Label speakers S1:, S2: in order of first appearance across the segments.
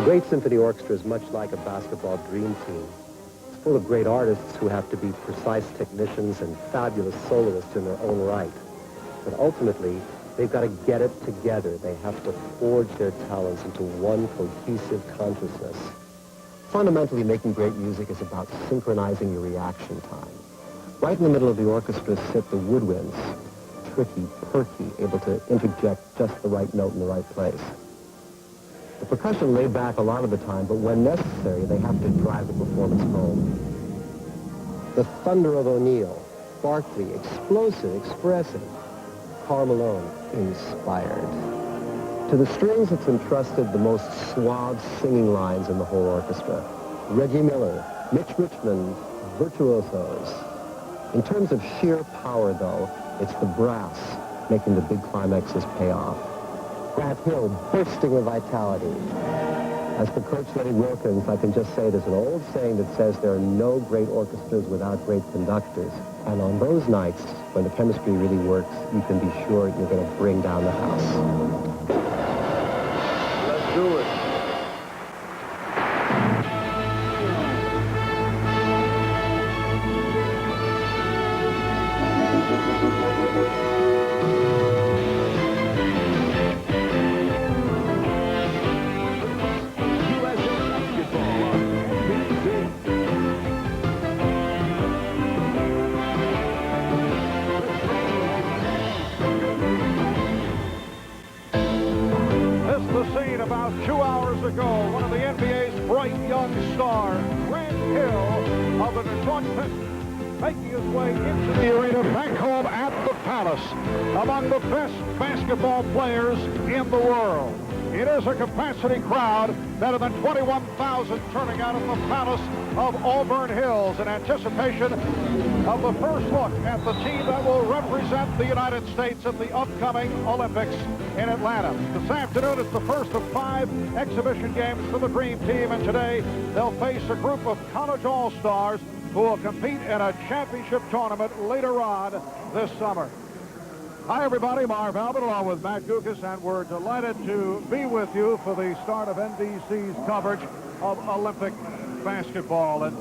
S1: great symphony orchestra is much like a basketball dream team. It's full of great artists who have to be precise technicians and fabulous soloists in their own right. But ultimately, they've got to get it together. They have to forge their talents into one cohesive consciousness. Fundamentally, making great music is about synchronizing your reaction time. Right in the middle of the orchestra sit the woodwinds, tricky, perky, able to interject just the right note in the right place. The percussion lay back a lot of the time, but when necessary, they have to drive the performance home. The thunder of O'Neill, Barclay, explosive, expressive. Karl Malone, inspired. To the strings, it's entrusted the most suave singing lines in the whole orchestra. Reggie Miller, Mitch Richmond, virtuosos. In terms of sheer power, though, it's the brass making the big climaxes pay off. Grant Hill bursting with vitality. As for Coach Lenny Wilkins, I can just say there's an old saying that says there are no great orchestras without great conductors. And on those nights, when the chemistry really works, you can be sure you're going to bring down the house.
S2: Let's do it. About 2 hours ago, one of the NBA's bright young stars, Grant Hill of the Detroit Pistons, making his way into the arena back home at the Palace, among the best basketball players in the world. It is a capacity crowd, better than 21,000 turning out of the Palace of Auburn Hills in anticipation of the first look at the team that will represent the United States at the upcoming Olympics in Atlanta. This afternoon, it's the first of 5 exhibition games for the Dream Team, and today they'll face a group of college all-stars who will compete in a championship tournament later on this summer. Hi, everybody. Marv Albert along with Matt Guokas, and we're delighted to be with you for the start of NBC's coverage of Olympic basketball. And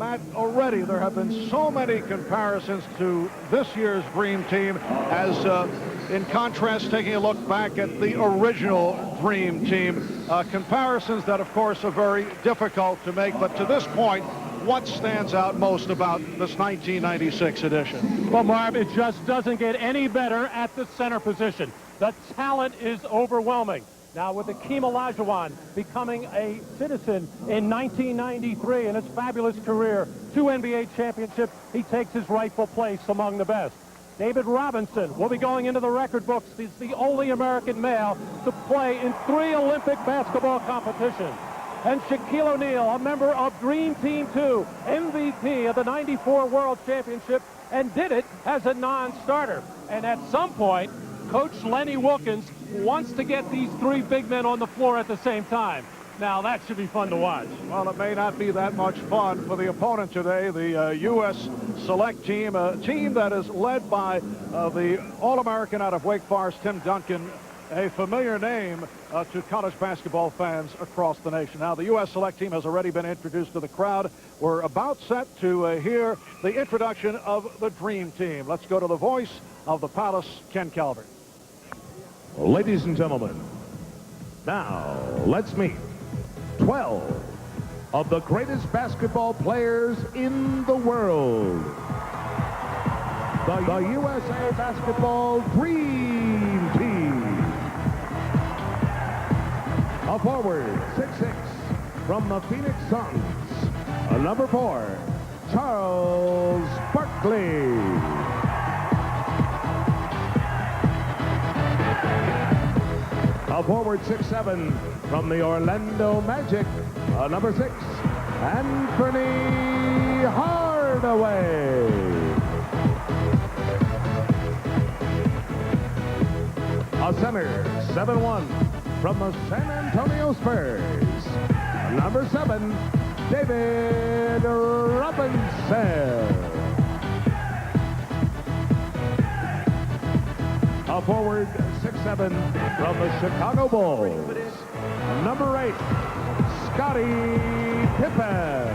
S2: Matt, already there have been so many comparisons to this year's Dream Team as in contrast, taking a look back at the original Dream Team. Comparisons that, of course, are very difficult to make, but to this point, what stands out most about this 1996 edition?
S3: Well, Marv, it just doesn't get any better at the center position. The talent is overwhelming. Now, with Akeem Olajuwon becoming a citizen in 1993 in his fabulous career, 2 NBA championships, he takes his rightful place among the best. David Robinson will be going into the record books. He's the only American male to play in 3 Olympic basketball competitions. And Shaquille O'Neal, a member of Dream Team 2, MVP of the '94 World Championship, and did it as a non-starter. And at some point, Coach Lenny Wilkins wants to get these 3 big men on the floor at the same time. Now, that should be fun to watch.
S2: Well, it may not be that much fun for the opponent today, the U.S. Select Team, a team that is led by the All-American out of Wake Forest, Tim Duncan, a familiar name to college basketball fans across the nation. Now, the U.S. Select Team has already been introduced to the crowd. We're about set to hear the introduction of the Dream Team. Let's go to the voice of the Palace, Ken Calvert.
S4: Ladies and gentlemen, now let's meet 12 of the greatest basketball players in the world. The USA Basketball Dream Team. A forward, 6'6", from the Phoenix Suns. A number 4, Charles Barkley. A forward, 6'7", from the Orlando Magic. A number 6, Anthony Hardaway. A center, 7'1", from the San Antonio Spurs. Number 7, David Robinson. A forward, 6'5", 6'7", from the Chicago Bulls. Number 8, Scottie Pippen.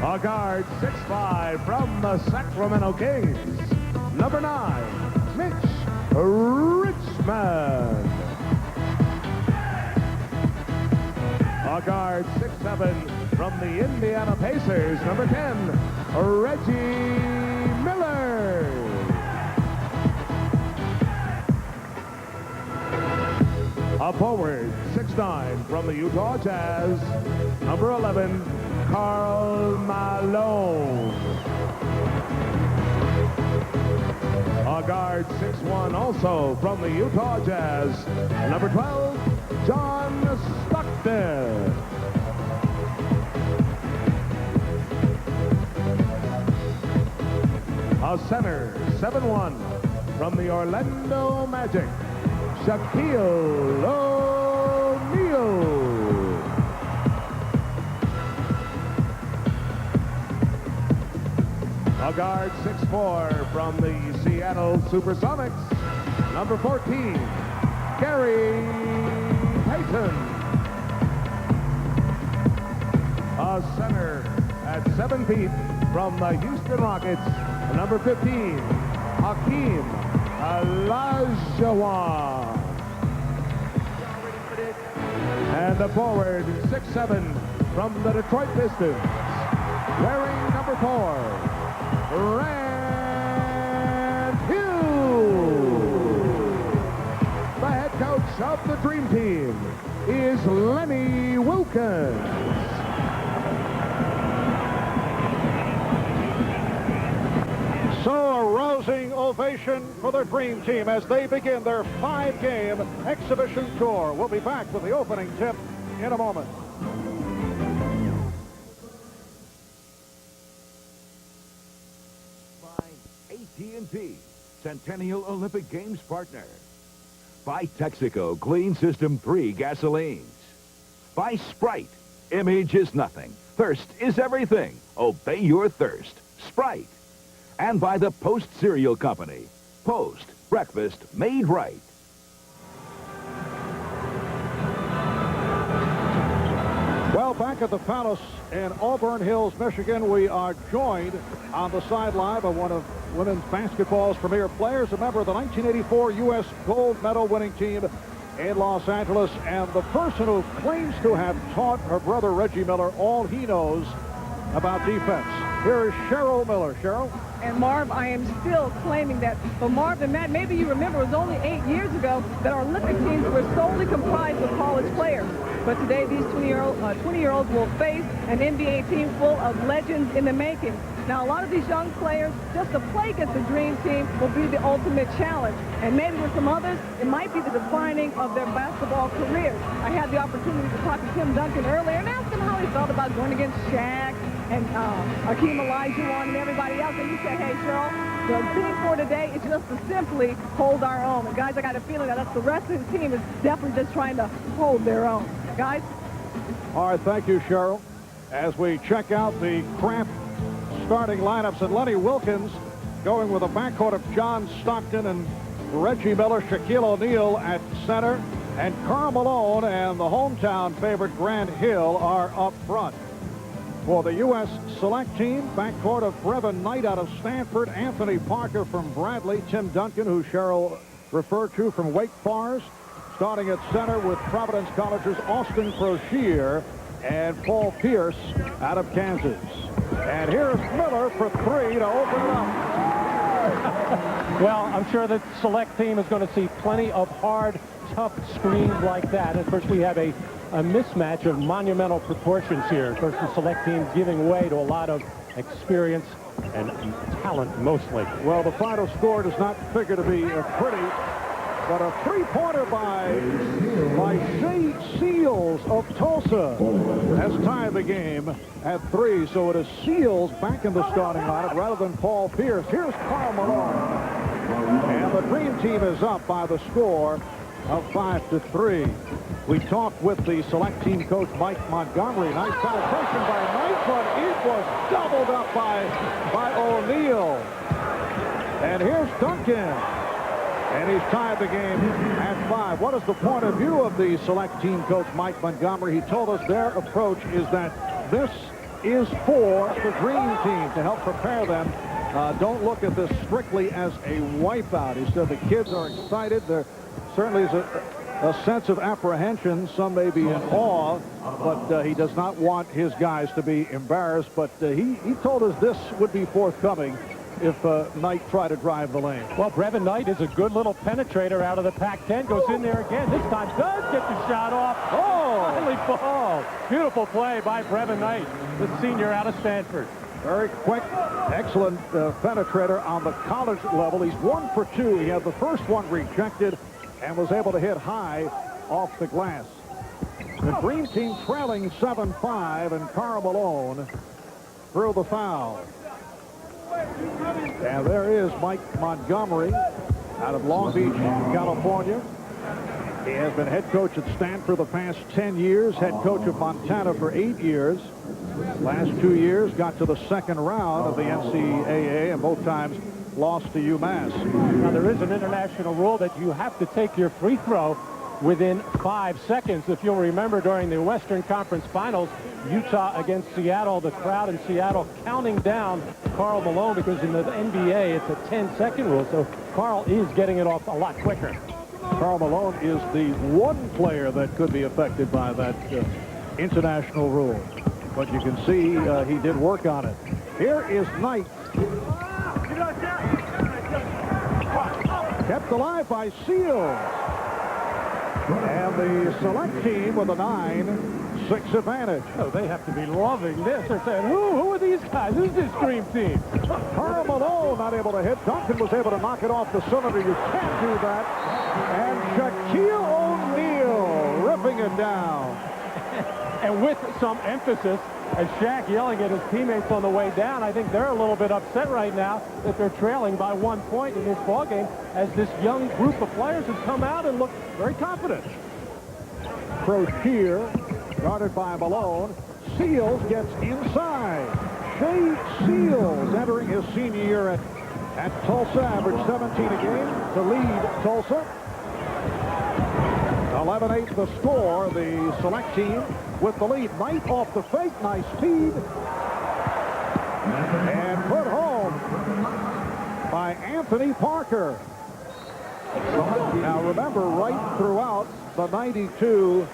S4: A guard, 6'5", from the Sacramento Kings. Number 9, Mitch Richmond. A guard, 6'7", from the Indiana Pacers. Number 10, Reggie Miller. A forward, 6'9", from the Utah Jazz. Number 11, Karl Malone. A guard, 6'1", also from the Utah Jazz. Number 12, John Stockton. A center, 7'1", from the Orlando Magic, Shaquille O'Neal. A guard, 6'4", from the Seattle Supersonics, number 14, Gary Payton. A center at 7 feet from the Houston Rockets, number 15, Hakeem Olajuwon. And the forward, 6'7", from the Detroit Pistons, wearing number 4, Grant Hill. The head coach of the Dream Team is Lenny Wilkens.
S2: So a rousing ovation for the Dream Team as they begin their 5-game exhibition tour. We'll be back with the opening tip in a moment.
S5: AT&T, Centennial Olympic Games partner. By Texaco Clean System 3 gasolines. By Sprite, image is nothing, thirst is everything. Obey your thirst, Sprite. And by the Post Cereal Company. Post, breakfast made right.
S2: Well, back at the Palace in Auburn Hills, Michigan, we are joined on the sideline by one of women's basketball's premier players, a member of the 1984 U.S. gold medal winning team in Los Angeles, and the person who claims to have taught her brother Reggie Miller all he knows about defense. Here is Cheryl Miller. Cheryl?
S6: And Marv, I am still claiming that. But Marv and Matt, maybe you remember it was only 8 years ago that our Olympic teams were solely comprised of college players. But today, these 20-year-olds will face an NBA team full of legends in the making. Now, a lot of these young players, just to play against the Dream Team will be the ultimate challenge. And maybe with some others, it might be the defining of their basketball careers. I had the opportunity to talk to Tim Duncan earlier and ask him how he felt about going against Shaq and Hakeem Olajuwon and everybody else. And he said, hey, Cheryl, the theme for today is just to simply hold our own. And, guys, I got a feeling that the rest of the team is definitely just trying to hold their own. Guys?
S2: All right, thank you, Cheryl. As we check out the Kraft starting lineups, and Lenny Wilkens going with a backcourt of John Stockton and Reggie Miller, Shaquille O'Neal at center, and Karl Malone and the hometown favorite Grant Hill are up front. For the U.S. select team, backcourt of Brevin Knight out of Stanford, Anthony Parker from Bradley, Tim Duncan, who Cheryl referred to from Wake Forest, starting at center with Providence College's Austin Crocier and Paul Pierce out of Kansas. And here's Miller for 3 to open it up.
S3: Well, I'm sure the select team is going to see plenty of hard, tough screens like that. And of course, we have a mismatch of monumental proportions here. Of course, the select team giving way to a lot of experience and talent, mostly.
S2: Well, the final score does not figure to be pretty, but a three-pointer by Shea Seals of Tulsa has tied the game at 3. So it is Seals back in the starting lineup rather than Paul Pierce. Here's Karl Malone. And the Dream Team is up by the score of 5-3. We talked with the select team coach Mike Montgomery. Nice penetration by Knight, but it was doubled up by O'Neal. And here's Duncan. And he's tied the game at 5. What is the point of view of the select team coach, Mike Montgomery? He told us their approach is that this is for the dream team to help prepare them. Don't look at this strictly as a wipeout. He said the kids are excited. There certainly is a sense of apprehension. Some may be in awe, but he does not want his guys to be embarrassed. But he told us this would be forthcoming if Knight tried to drive the lane.
S3: Well, Brevin Knight is a good little penetrator out of the Pac-10. Goes in there again. This time does get the shot off. Oh! Finally falls. Beautiful play by Brevin Knight, the senior out of Stanford.
S2: Very quick, excellent penetrator on the college level. He's 1 for 2. He had the first one rejected and was able to hit high off the glass. The green team trailing 7-5, and Karl Malone threw the foul. And there is Mike Montgomery out of Long Beach, California. He has been head coach at Stanford the past 10 years, head coach of Montana for 8 years. Last 2 years got to the second round of the NCAA and both times lost to UMass.
S3: Now, there is an international rule that you have to take your free throw within 5 seconds. If you'll remember, during the Western Conference Finals, Utah against Seattle, the crowd in Seattle counting down Karl Malone, because in the NBA it's a 10-second rule, so Karl is getting it off a lot quicker.
S2: Karl Malone is the one player that could be affected by that international rule. But you can see he did work on it. Here is Knight. Kept alive by Seals. And the select team with a 9-6 advantage.
S3: Oh, they have to be loving this. They're saying, who are these guys? Who's this dream team?
S2: Karl Malone not able to hit. Duncan was able to knock it off the cylinder. You can't do that. And Shaquille O'Neal ripping it down.
S3: And with some emphasis, as Shaq yelling at his teammates on the way down, I think they're a little bit upset right now that they're trailing by 1 point in this ballgame, as this young group of players have come out and look very confident.
S2: Crocier, guarded by Malone. Seals gets inside. Shea Seals entering his senior year at Tulsa, averaged 17 a game to lead Tulsa. 11-8 the score. The select team with the lead. Knight off the fake. Nice feed. And put home by Anthony Parker. Now remember, right throughout the 92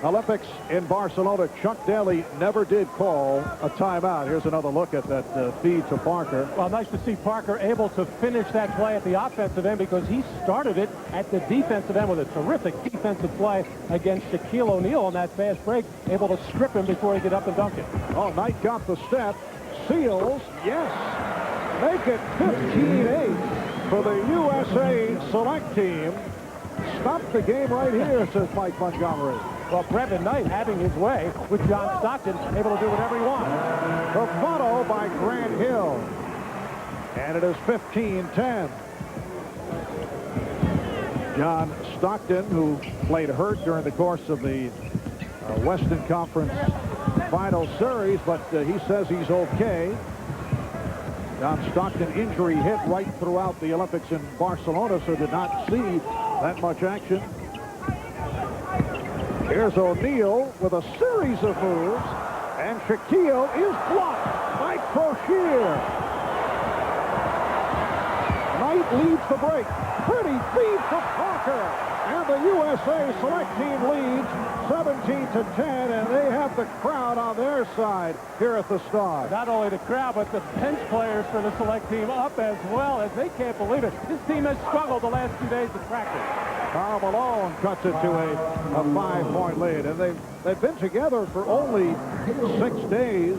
S2: Olympics in Barcelona, Chuck Daly never did call a timeout. Here's another look at that feed to Parker.
S3: Well, nice to see Parker able to finish that play at the offensive end, because he started it at the defensive end with a terrific defensive play against Shaquille O'Neal on that fast break, able to strip him before he could up and dunk it.
S2: Oh, Knight got the step. Seals, yes. Make it 15-8 for the USA select team. Stop the game right here, says Mike Montgomery.
S3: Well, Brevin Knight having his way with John Stockton, able to do whatever he wants.
S2: The follow by Grant Hill. And it is 15-10. John Stockton, who played hurt during the course of the Western Conference Final Series, but he says he's okay. John Stockton injury hit right throughout the Olympics in Barcelona, so did not see that much action. Here's O'Neal with a series of moves, and Shaquille is blocked by Crocier. Knight leads the break. Pretty feed for Parker. And the USA select team leads 17-10, and they have the crowd on their side here at the Star.
S3: Not only the crowd, but the bench players for the select team up as well, as they can't believe it. This team has struggled the last 2 days of practice.
S2: Karl Malone cuts it to a 5-point lead, and they've been together for only 6 days.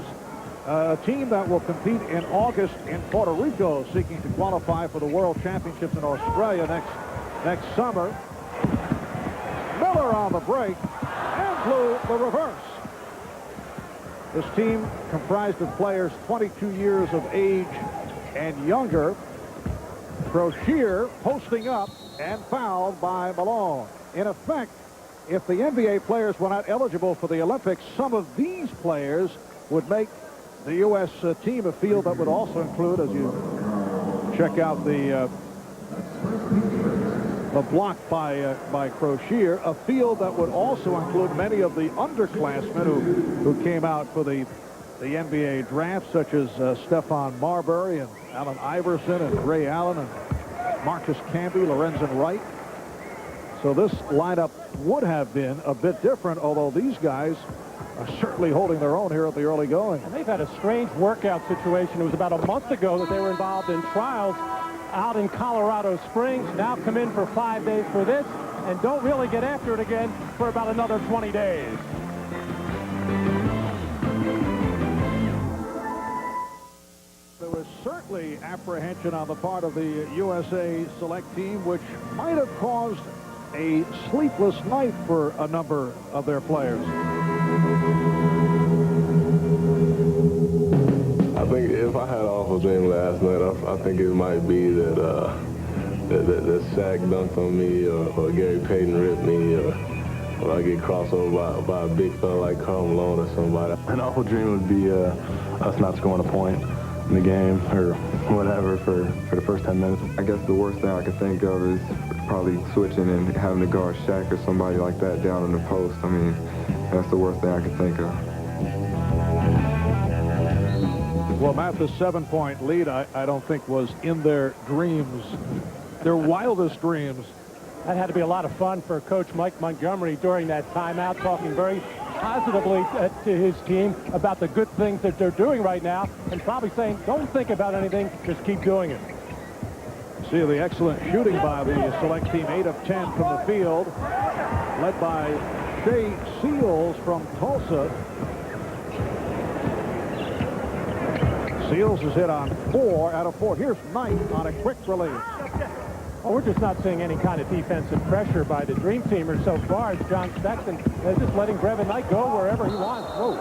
S2: A team that will compete in August in Puerto Rico, seeking to qualify for the World Championships in Australia next summer. Miller on the break and blew the reverse. This team comprised of players 22 years of age and younger. Crocier posting up and fouled by Malone. In effect, if the NBA players were not eligible for the Olympics, some of these players would make the U.S. team, a field that would also include, as you check out the block by Crocier, a field that would also include many of the underclassmen who came out for the NBA draft, such as Stephon Marbury and Allen Iverson and Ray Allen and Marcus Camby, Lorenzen Wright. So this lineup would have been a bit different, although these guys are certainly holding their own here at the early going.
S3: And they've had a strange workout situation. It was about a month ago that they were involved in trials out in Colorado Springs. Now come in for 5 days for this and don't really get after it again for about another 20 days.
S2: There was certainly apprehension on the part of the USA select team, which might have caused a sleepless night for a number of their players.
S7: I think if I had an awful dream last night, I think it might be that that Shaq dunked on me, or Gary Payton ripped me, or I get crossed over by a big fella like Karl Malone or somebody.
S8: An awful dream would be us not scoring a point in the game or whatever for the first 10 minutes.
S9: I guess the worst thing I could think of is probably switching and having to guard Shaq or somebody like that down in the post. I mean, that's the worst thing I could think of.
S2: Well, Matt, the 7-point lead, I don't think was in their dreams, their wildest dreams.
S3: That had to be a lot of fun for Coach Mike Montgomery during that timeout, talking very positively to his team about the good things that they're doing right now, and probably saying, don't think about anything, just keep doing it.
S2: See the excellent shooting by the select team, 8 of 10 from the field, led by Shea Seals from Tulsa. Seals is hit on 4 out of 4. Here's Knight on a quick release.
S3: Well, we're just not seeing any kind of defensive pressure by the Dream Teamers so far. As John Sexton is just letting Brevin Knight go wherever he wants. Whoa.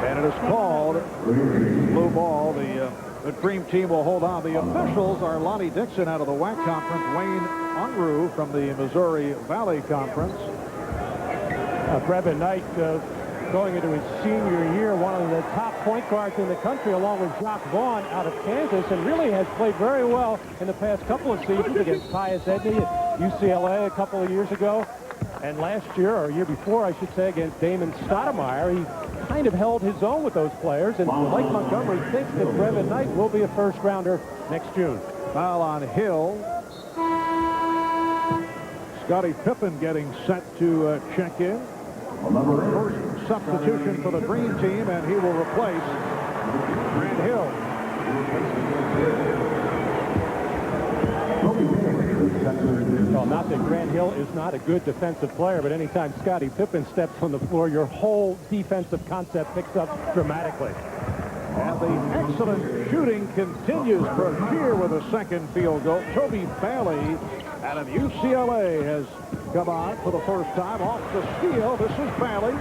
S2: And it is called blue ball. The Dream Team will hold on. The officials are Lonnie Dixon out of the WAC Conference, Wayne Unruh from the Missouri Valley Conference.
S3: Brevin Knight going into his senior year, one of the top point guards in the country, along with Jacques Vaughn out of Kansas, and really has played very well in the past couple of seasons against Pius Edney at UCLA a couple of years ago. And last year, or a year before, I should say, against Damon Stoudemire, he kind of held his own with those players, and Mike Montgomery thinks that Brevin Knight will be a first-rounder next June.
S2: Foul on Hill. Scottie Pippen getting set to check in. First substitution for the Dream Team, and he will replace Grant Hill.
S3: Well, not that Grant Hill is not a good defensive player, but anytime Scottie Pippen steps on the floor, your whole defensive concept picks up dramatically.
S2: And the excellent shooting continues. Crocier with a second field goal. Toby Bailey out of UCLA has come on for the first time off the steal. This is Bailey.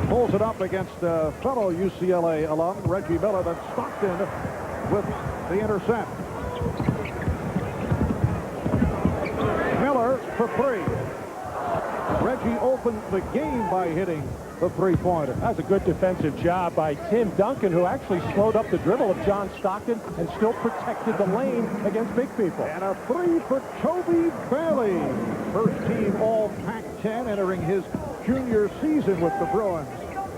S2: Pulls it up against fellow UCLA alum Reggie Miller. Then Stockton with the intercept. Miller for 3. Reggie opened the game by hitting the three-pointer.
S3: That's a good defensive job by Tim Duncan, who actually slowed up the dribble of John Stockton and still protected the lane against big people.
S2: And a 3 for Toby Bailey. First team all Pac-10 entering his junior season with the Bruins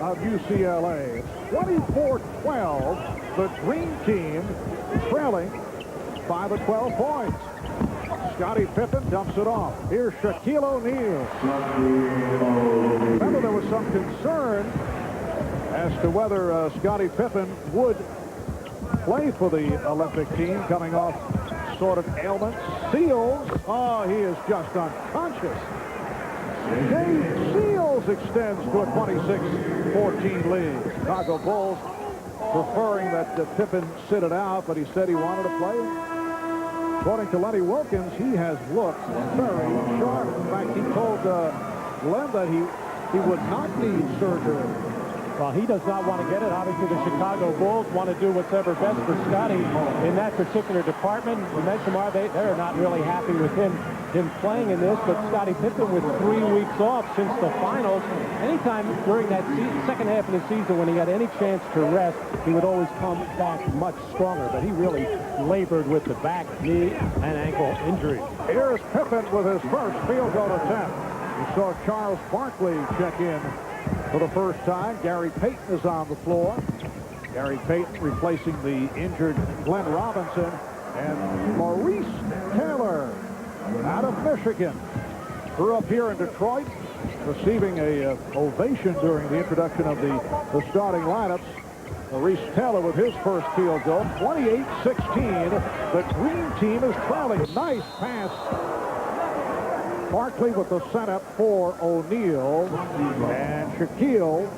S2: of UCLA. 24-12, the Dream Team trailing by the 12 points. Scottie Pippen dumps it off. Here's Shaquille O'Neal. Remember, there was some concern as to whether Scottie Pippen would play for the Olympic team, coming off sort of ailments. Seals, he is just unconscious. Shea Seals extends to a 26-14 lead. Chicago Bulls preferring that Pippen sit it out, but he said he wanted to play. According to Lenny Wilkins, he has looked very sharp. In fact, he told Glenn that he would not need surgery.
S3: Well, he does not want to get it. Obviously, the Chicago Bulls want to do whatever best for Scottie in that particular department. You mentioned they're not really happy with him him playing in this, but Scottie Pippen with 3 weeks off since the finals. Anytime during that second half of the season when he had any chance to rest, he would always come back much stronger. But he really labored with the back, knee, and ankle injuries.
S2: Here's Pippen with his first field goal attempt. You saw Charles Barkley check in for the first time. Gary Payton is on the floor. Gary Payton replacing the injured Glenn Robinson. And Maurice Taylor out of Michigan. Grew up here in Detroit, receiving a ovation during the introduction of the starting lineups. Maurice Taylor with his first field goal, 28-16. The green team is trailing. Nice pass. Barkley with the setup for O'Neal. And Shaquille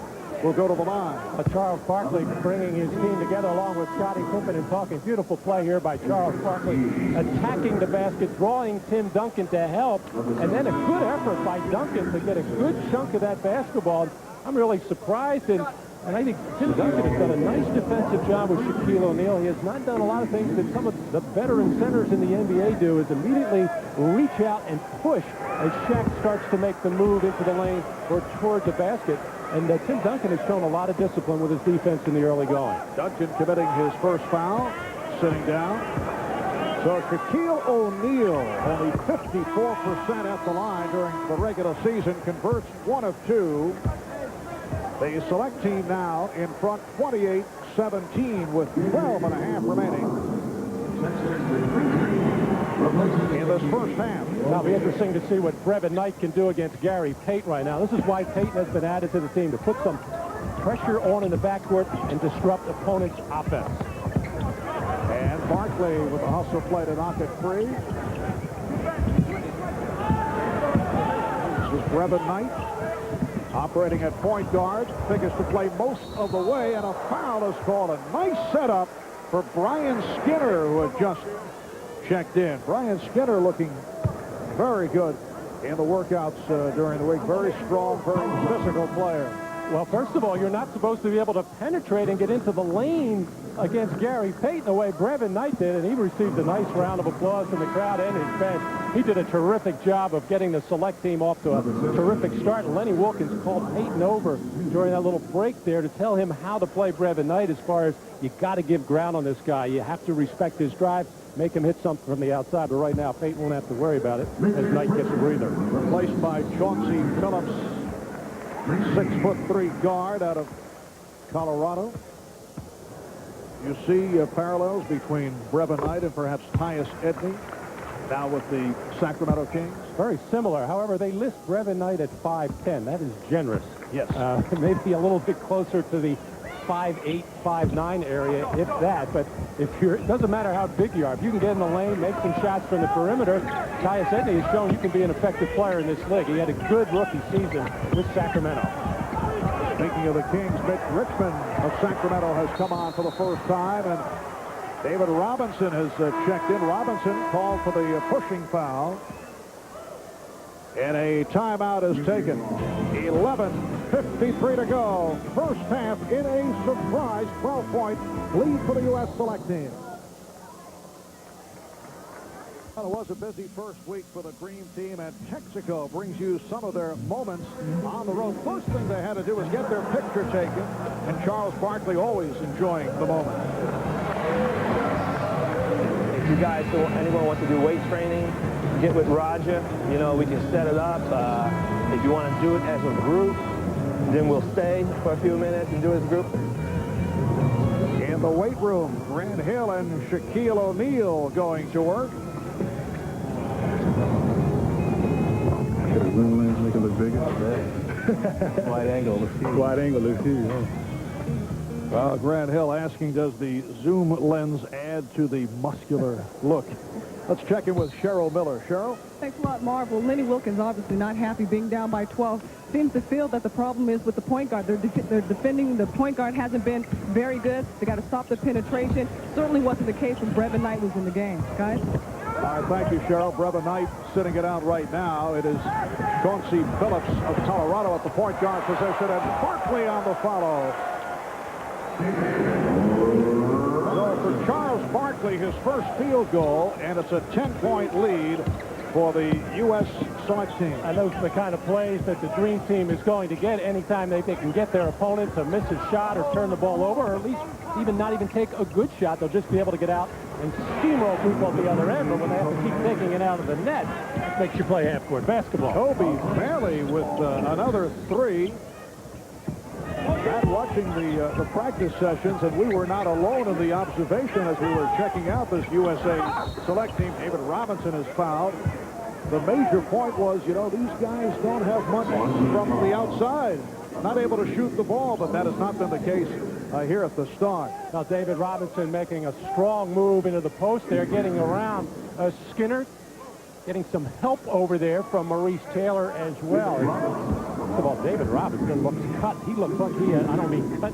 S2: will go to the line.
S3: Charles Barkley bringing his team together along with Scottie Pippen and talking. Beautiful play here by Charles Barkley, attacking the basket, drawing Tim Duncan to help, and then a good effort by Duncan to get a good chunk of that basketball. I'm really surprised, and I think Tim Duncan has done a nice defensive job with Shaquille O'Neal. He has not done a lot of things that some of the veteran centers in the NBA do, is immediately reach out and push as Shaq starts to make the move into the lane or towards the basket. And Tim Duncan has shown a lot of discipline with his defense in the early going.
S2: Duncan committing his first foul, sitting down. So Shaquille O'Neal, only 54% at the line during the regular season, converts 1 of 2. The select team now in front 28-17 with 12.5 remaining in this first half.
S3: Now it'll be interesting to see what Brevin Knight can do against Gary Payton right now. This is why Payton has been added to the team, to put some pressure on in the backcourt and disrupt opponents' offense.
S2: And Barkley with a hustle play to knock it free. This is Brevin Knight operating at point guard. Figures to play most of the way, and a foul is called. A nice setup for Brian Skinner, who had just checked in. Brian Skinner looking very good in the workouts during the week. Very strong, very physical player.
S3: Well, first of all, you're not supposed to be able to penetrate and get into the lane against Gary Payton the way Brevin Knight did, and he received a nice round of applause from the crowd and his bench. He did a terrific job of getting the select team off to a terrific start. Lenny Wilkins called Payton over during that little break there to tell him how to play Brevin Knight, as far as you got to give ground on this guy. You have to respect his drive, make him hit something from the outside. But right now, Payton won't have to worry about it as Knight gets a breather.
S2: Replaced by Chauncey Phillips, 6'3" guard out of Colorado. You see parallels between Brevin Knight and perhaps Tyus Edney, now with the Sacramento Kings.
S3: Very similar. However, they list Brevin Knight at 5'10". That is generous.
S2: Yes.
S3: Maybe a little bit closer to the 5'8", 5'9" area, if that. But it doesn't matter how big you are. If you can get in the lane, make some shots from the perimeter, Tyus Edney has shown you can be an effective player in this league. He had a good rookie season with Sacramento.
S2: Speaking of the Kings, Mitch Richmond of Sacramento has come on for the first time, and David Robinson has checked in. Robinson called for the pushing foul, and a timeout is taken. 11:53 to go. First half in a surprise 12-point lead for the U.S. select team. Well, it was a busy first week for the Green team, and Texaco brings you some of their moments on the road. First thing they had to do was get their picture taken, and Charles Barkley always enjoying the moment.
S10: If you guys, anyone wants to do weight training, get with Roger. You know, we can set it up. If you want to do it as a group, then we'll stay for a few minutes and do it as a group.
S2: In the weight room, Grant Hill and Shaquille O'Neal going to work.
S8: Get a zoom lens, make it look bigger.
S3: Wide angle looks huge.
S8: Wide angle looks huge, huh?
S2: Well, Grant Hill asking, does the zoom lens add to the muscular look? Let's check in with Cheryl Miller. Cheryl?
S6: Thanks a lot, Marv. Well, Lenny Wilkins obviously not happy being down by 12. Seems to feel that the problem is with the point guard. They're defending. The point guard hasn't been very good. They got to stop the penetration. Certainly wasn't the case when Brevin Knight was in the game. Guys?
S2: All right, thank you, Cheryl. Brevin Knight sitting it out right now. It is Chauncey Phillips of Colorado at the point guard position, and Barkley on the follow. So for Charles Barkley, his first field goal, and it's a 10-point lead for the U.S. select team.
S3: And those are the kind of plays that the Dream Team is going to get anytime they can get their opponent to miss a shot or turn the ball over, or at least not even take a good shot. They'll just be able to get out and steamroll people at the other end, but when they have to keep taking it out of the net, that makes you play half-court basketball.
S2: Kobe Bailey with another 3. Matt, watching the practice sessions, and we were not alone in the observation as we were checking out this USA select team. David Robinson is fouled. The major point was, you know, these guys don't have much from the outside. Not able to shoot the ball, but that has not been the case here at the start.
S3: Now, David Robinson making a strong move into the post there, getting around Skinner, getting some help over there from Maurice Taylor as well. First of all, David Robinson looks cut. He looks like he, I don't mean cut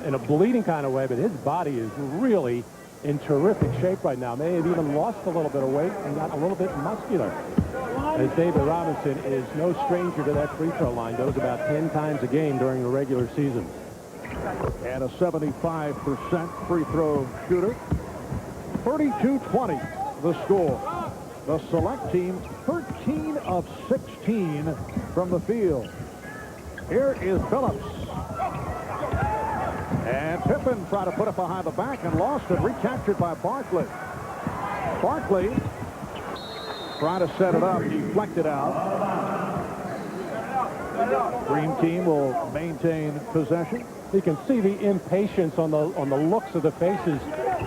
S3: in a bleeding kind of way, but his body is really in terrific shape right now. May have even lost a little bit of weight and got a little bit muscular. As David Robinson is no stranger to that free throw line, goes about 10 times a game during the regular season.
S2: And a 75% free throw shooter. 32-20 the score. The select team 13 of 16 from the field. Here is Phillips. And Pippen tried to put it behind the back and lost it. Recaptured by Barkley. Barkley trying to set it up. Deflected out. Dream Team will maintain possession.
S3: You can see the impatience on the looks of the faces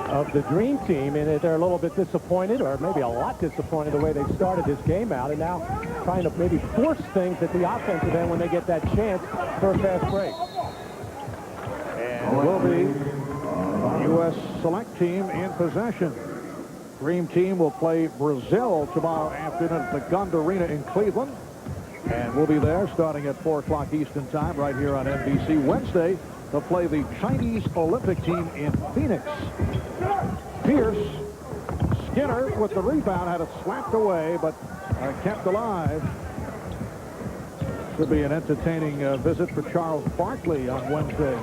S3: of the Dream Team, and they're a little bit disappointed, or maybe a lot disappointed, the way they started this game out, and now trying to maybe force things at the offensive end when they get that chance for a fast break.
S2: And it will be U.S. select team in possession. Dream Team will play Brazil tomorrow afternoon at the Gund Arena in Cleveland. And we'll be there starting at 4 o'clock Eastern time right here on NBC. Wednesday, they'll play the Chinese Olympic team in Phoenix. Pierce, Skinner with the rebound, had it slapped away, but kept alive. Should be an entertaining visit for Charles Barkley on Wednesday,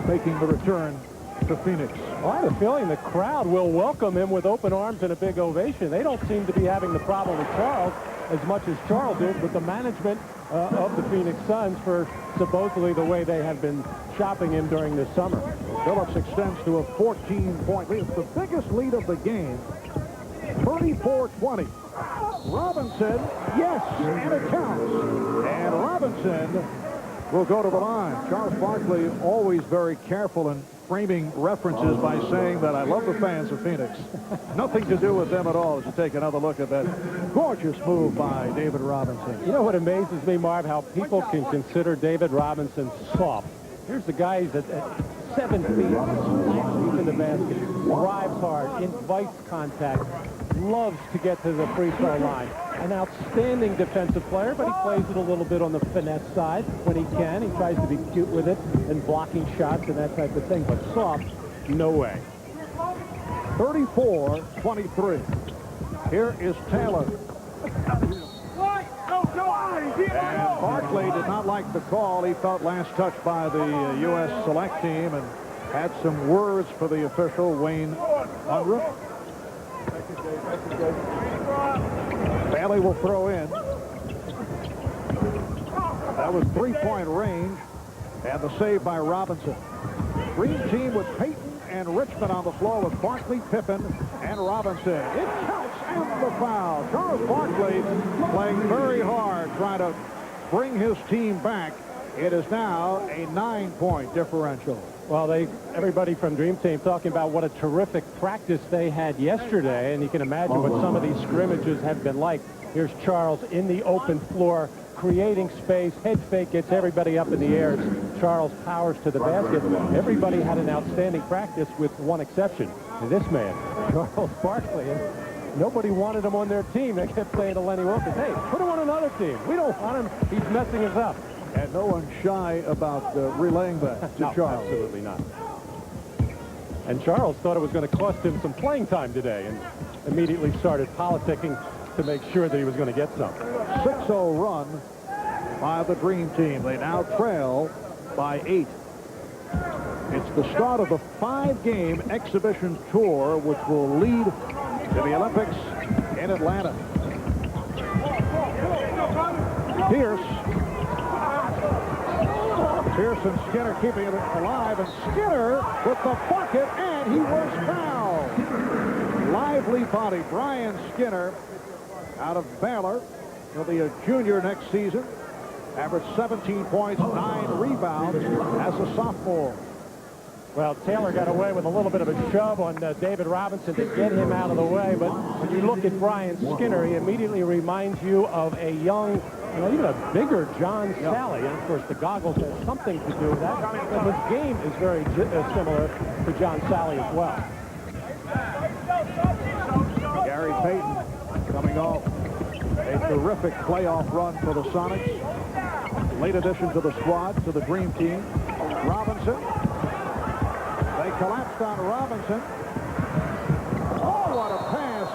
S2: making the return to Phoenix.
S3: Well, I have a feeling the crowd will welcome him with open arms and a big ovation. They don't seem to be having the problem with Charles as much as Charles did with the management of the Phoenix Suns for supposedly the way they have been shopping him during this summer.
S2: Phillips extends to a 14-point lead. It's the biggest lead of the game. 34-20. Robinson, yes, and it counts. And Robinson will go to the line. Charles Barkley always very careful in framing references by saying that I love the fans of Phoenix. Nothing to do with them at all as you take another look at that gorgeous move by David Robinson.
S3: You know what amazes me, Marv, how people can consider David Robinson soft. Here's the guy who's at 7 feet, slashes in the basket, drives hard, invites contact, loves to get to the free throw line. An outstanding defensive player, but he plays it a little bit on the finesse side when he can. He tries to be cute with it and blocking shots and that type of thing, but soft, no way.
S2: 34-23. Here is Taylor. And Barkley did not like the call. He felt last touched by the U.S. select team and had some words for the official, Wayne Unruh. Bailey will throw in. That was three-point range, and the save by Robinson. Green Team with Payton and Richmond on the floor with Barkley, Pippen, and Robinson. It counts and the foul. Charles Barkley playing very hard, trying to bring his team back. It is now a 9-point differential.
S3: Well, everybody from Dream Team talking about what a terrific practice they had yesterday, and you can imagine what some of these scrimmages have been like. Here's Charles in the open floor, creating space, head fake, gets everybody up in the air. Charles powers to the basket. Everybody had an outstanding practice with one exception. And this man, Charles Barkley, and nobody wanted him on their team. They kept saying to Lenny Wilkins, hey, put him on another team. We don't want him. He's messing us up.
S2: And no one's shy about relaying that to
S3: No,
S2: Charles.
S3: absolutely not. And Charles thought it was going to cost him some playing time today and immediately started politicking to make sure that he was going to get some.
S2: 6-0 run by the Dream Team. They now trail by 8. It's the start of the 5-game exhibition tour, which will lead to the Olympics in Atlanta. Pierce. Pierce and Skinner keeping it alive, and Skinner with the bucket, and he was fouled. Lively body, Brian Skinner, out of Baylor. He'll be a junior next season. Averaged 17 points, 9 rebounds as a sophomore.
S3: Well, Taylor got away with a little bit of a shove on David Robinson to get him out of the way, but when you look at Brian Skinner, he immediately reminds you of a young, even a bigger John Sally. And, of course, the goggles have something to do with that. But his game is very similar to John Sally as well.
S2: Gary Payton coming off a terrific playoff run for the Sonics. Late addition to the squad, to the Dream Team. Robinson. They collapsed on Robinson. Oh, what a pass.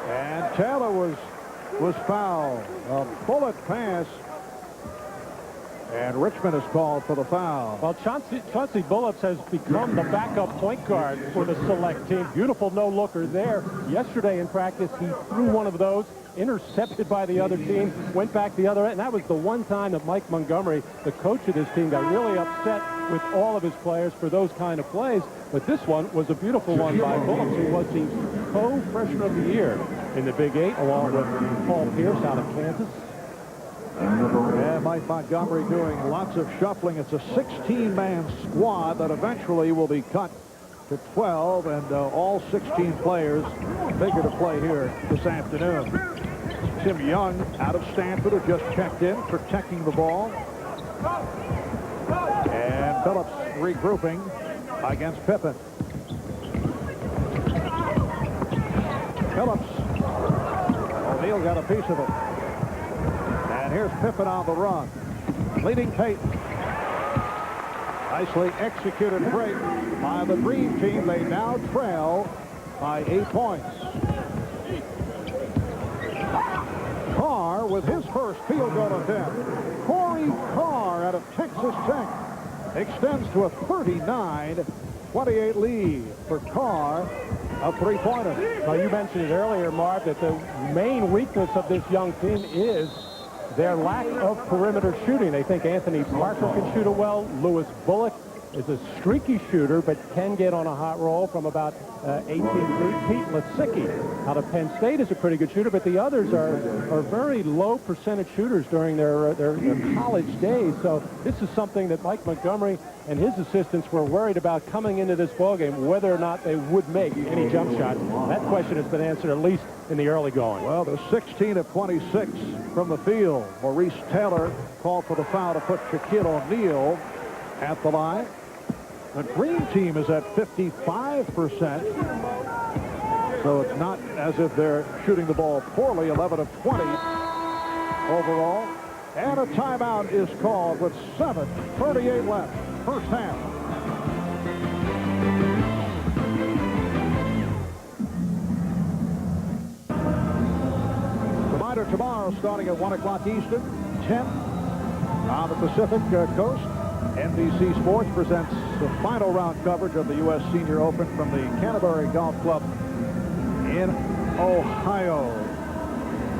S2: And Taylor was fouled. A bullet pass. And Richmond is called for the foul.
S3: Well, Chauncey Billups has become the backup point guard for the Select team. Beautiful no-looker there. Yesterday in practice, he threw one of those, intercepted by the other team, went back the other end. And that was the one time that Mike Montgomery, the coach of this team, got really upset with all of his players for those kind of plays. But this one was a beautiful one by Billups, who was the co-freshman of the year in the Big 8, along with Paul Pierce out of Kansas.
S2: And Mike Montgomery doing lots of shuffling. It's a 16-man squad that eventually will be cut to 12, and all 16 players figure to play here this afternoon. Tim Young out of Stanford, who just checked in, protecting the ball. And Phillips regrouping against Pippen. Phillips. O'Neal got a piece of it. And here's Pippen on the run. Leading Payton. Nicely executed break by the Dream Team. They now trail by 8 points. Carr with his first field goal attempt. Corey Carr out of Texas Tech extends to a 39-28 lead for Carr, a three-pointer.
S3: Well, you mentioned it earlier, Marv, that the main weakness of this young team is their lack of perimeter shooting. They think Anthony Parker can shoot it well. Lewis Bullock is a streaky shooter, but can get on a hot roll from about 18 feet. Pete Lisicky out of Penn State is a pretty good shooter, but the others are very low percentage shooters during their college days. So this is something that Mike Montgomery and his assistants were worried about coming into this ballgame, whether or not they would make any jump shots. That question has been answered at least in the early going.
S2: Well, they're 16 of 26 from the field. Maurice Taylor called for the foul to put Shaquille O'Neal at the line. The Dream Team is at 55%. So it's not as if they're shooting the ball poorly. 11 of 20 overall. And a timeout is called with 7:38 left. First half. Reminder tomorrow starting at 1 o'clock Eastern, 10 on the Pacific coast. NBC Sports presents the final round coverage of the U.S. Senior Open from the Canterbury Golf Club in Ohio.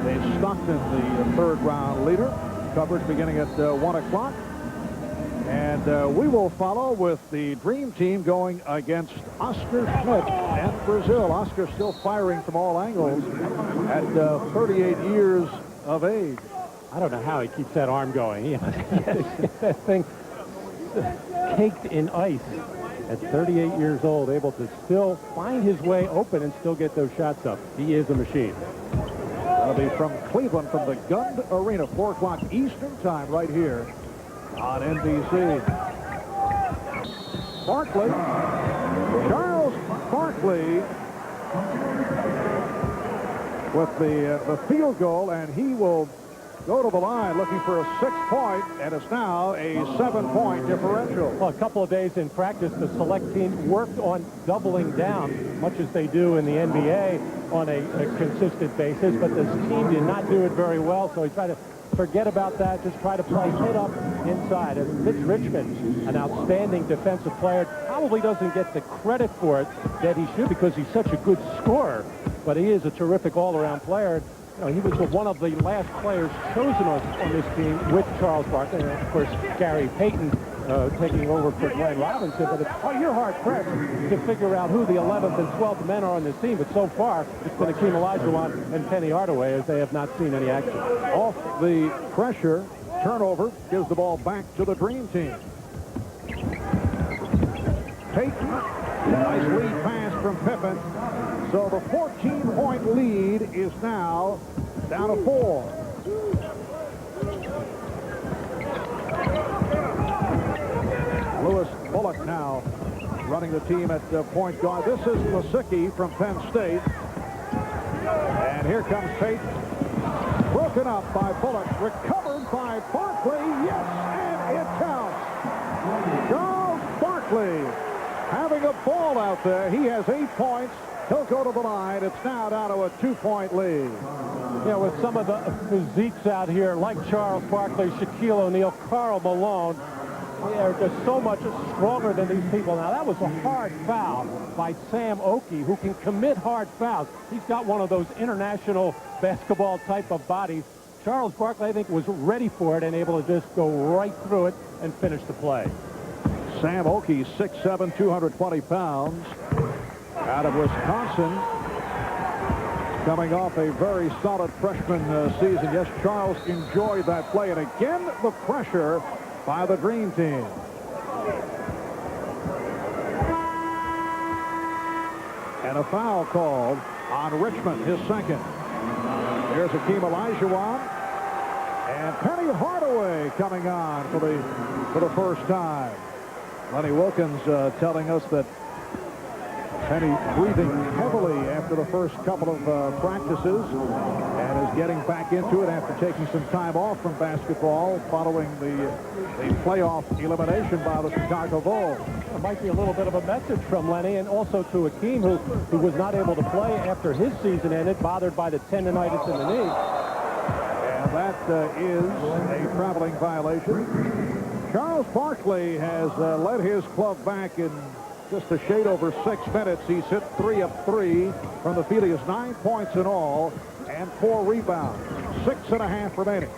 S2: Dave Stockton, the third round leader. Coverage beginning at 1 o'clock. And we will follow with the Dream Team going against Oscar Schmidt and Brazil. Oscar still firing from all angles at 38 years of age.
S3: I don't know how he keeps that arm going. That thing caked in ice at 38 years old, able to still find his way open and still get those shots up. He is a machine.
S2: That'll be from Cleveland, from the Gund Arena, 4 o'clock Eastern time, right here on NBC. Barkley, Charles Barkley, with the field goal, and he will go to the line looking for a 6-point, and it's now a 7-point differential.
S3: Well, a couple of days in practice, the Select team worked on doubling down, much as they do in the NBA on a consistent basis, but this team did not do it very well, so he tried to forget about that, just try to play hit up inside. And Mitch Richmond, an outstanding defensive player, probably doesn't get the credit for it that he should because he's such a good scorer. but he is a terrific all-around player. You know, he was one of the last players chosen on this team with Charles Barkley, and of course Gary Payton taking over for Glenn Robinson. But you're hard-pressed to figure out who the 11th and 12th men are on this team. But so far, it's been Akeem Olajuwon and Penny Hardaway, as they have not seen any action.
S2: Off the pressure, turnover gives the ball back to the Dream Team. Payton, nice lead pass from Pippen. So the 14-point lead is now down to 4. Lewis Bullock now running the team at point guard. This is Lasicki from Penn State. And here comes Payton. Broken up by Bullock. Recovered by Barkley. Yes, and it counts. Charles Barkley having a ball out there. He has 8 points. He'll go to the line. It's now down to a 2-point lead.
S3: Yeah, with some of the physiques out here, like Charles Barkley, Shaquille O'Neal, Karl Malone, they're just so much stronger than these people. Now, that was a hard foul by Sam Oakey, who can commit hard fouls. He's got one of those international basketball type of bodies. Charles Barkley, I think, was ready for it and able to just go right through it and finish the play.
S2: Sam Oakey, 6'7", 220 pounds, out of Wisconsin, coming off a very solid freshman season. Yes, Charles enjoyed that play. And again, the pressure by the Dream Team. And a foul called on Richmond, his second. Here's Akeem Olajuwon. And Penny Hardaway coming on for the first time. Lenny Wilkins telling us that Penny breathing heavily after the first couple of practices and is getting back into it after taking some time off from basketball following the playoff elimination by the Chicago Bulls.
S3: It might be a little bit of a message from Lenny, and also to Akeem, who was not able to play after his season ended, bothered by the tendonitis in the knee.
S2: And that is a traveling violation. Charles Barkley has led his club back in just a shade over 6 minutes. He's hit 3 of 3 from the field. He has 9 points in all and 4 rebounds. 6.5 remaining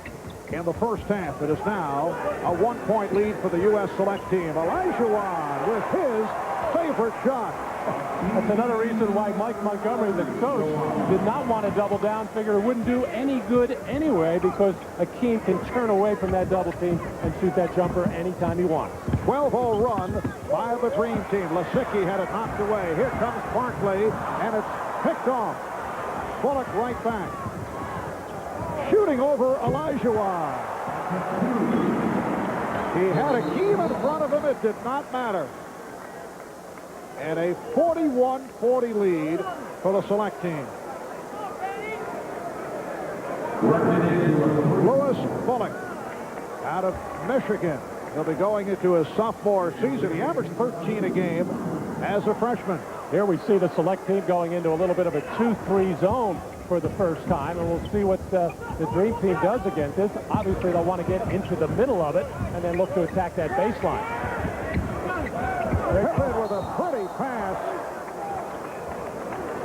S2: in the first half. It is now a 1-point lead for the U.S. Select Team. Olajuwon with his favorite shot.
S3: That's another reason why Mike Montgomery, the coach, did not want to double down. Figured it wouldn't do any good anyway, because Akeem can turn away from that double team and shoot that jumper anytime he wants.
S2: 12-0 run by the Dream Team. Lasicki had it knocked away. Here comes Barkley, and it's picked off. Bullock right back. Shooting over Olajuwon. He had Akeem in front of him. It did not matter. And a 41-40 lead for the Select Team. Lewis Bullock out of Michigan. He'll be going into his sophomore season. He averaged 13 a game as a freshman.
S3: Here we see the Select Team going into a little bit of a 2-3 zone for the first time, and we'll see what the Dream Team does against this. Obviously, they'll want to get into the middle of it and then look to attack that baseline.
S2: Pippen with a pretty pass,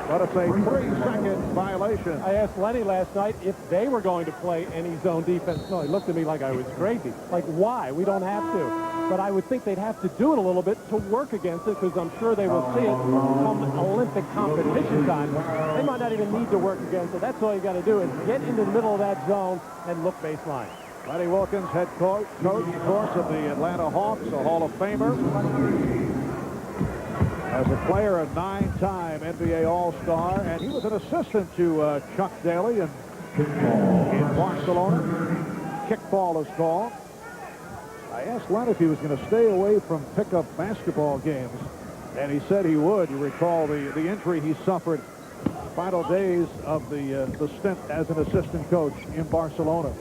S2: but it's a 3-second violation.
S3: I asked Lenny last night if they were going to play any zone defense. No, he looked at me like I was crazy. Like, why? We don't have to. But I would think they'd have to do it a little bit to work against it, because I'm sure they will see it come Olympic competition time. They might not even need to work against it. That's all you got to do is get into the middle of that zone and look baseline.
S2: Lenny Wilkins, head coach, of course, of the Atlanta Hawks, a Hall of Famer. As a player, a 9-time NBA All-Star, and he was an assistant to Chuck Daly in Barcelona. Kickball is called. I asked Len if he was going to stay away from pickup basketball games, and he said he would. You recall the injury he suffered final days of the stint as an assistant coach in Barcelona.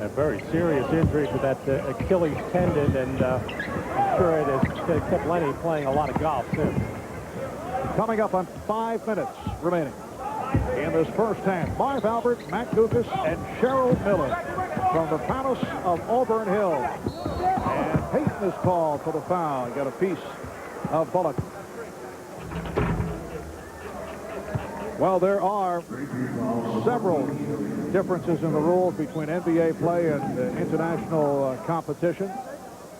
S3: A very serious injury to that Achilles tendon, and I'm sure it has kept Lenny playing a lot of golf, too.
S2: Coming up on 5 minutes remaining in this first half. Marv Albert, Matt Dukas, and Cheryl Miller from the Palace of Auburn Hills. And Payton is called for the foul. He got a piece of Bullock. Well, there are several differences in the rules between NBA play and international competition.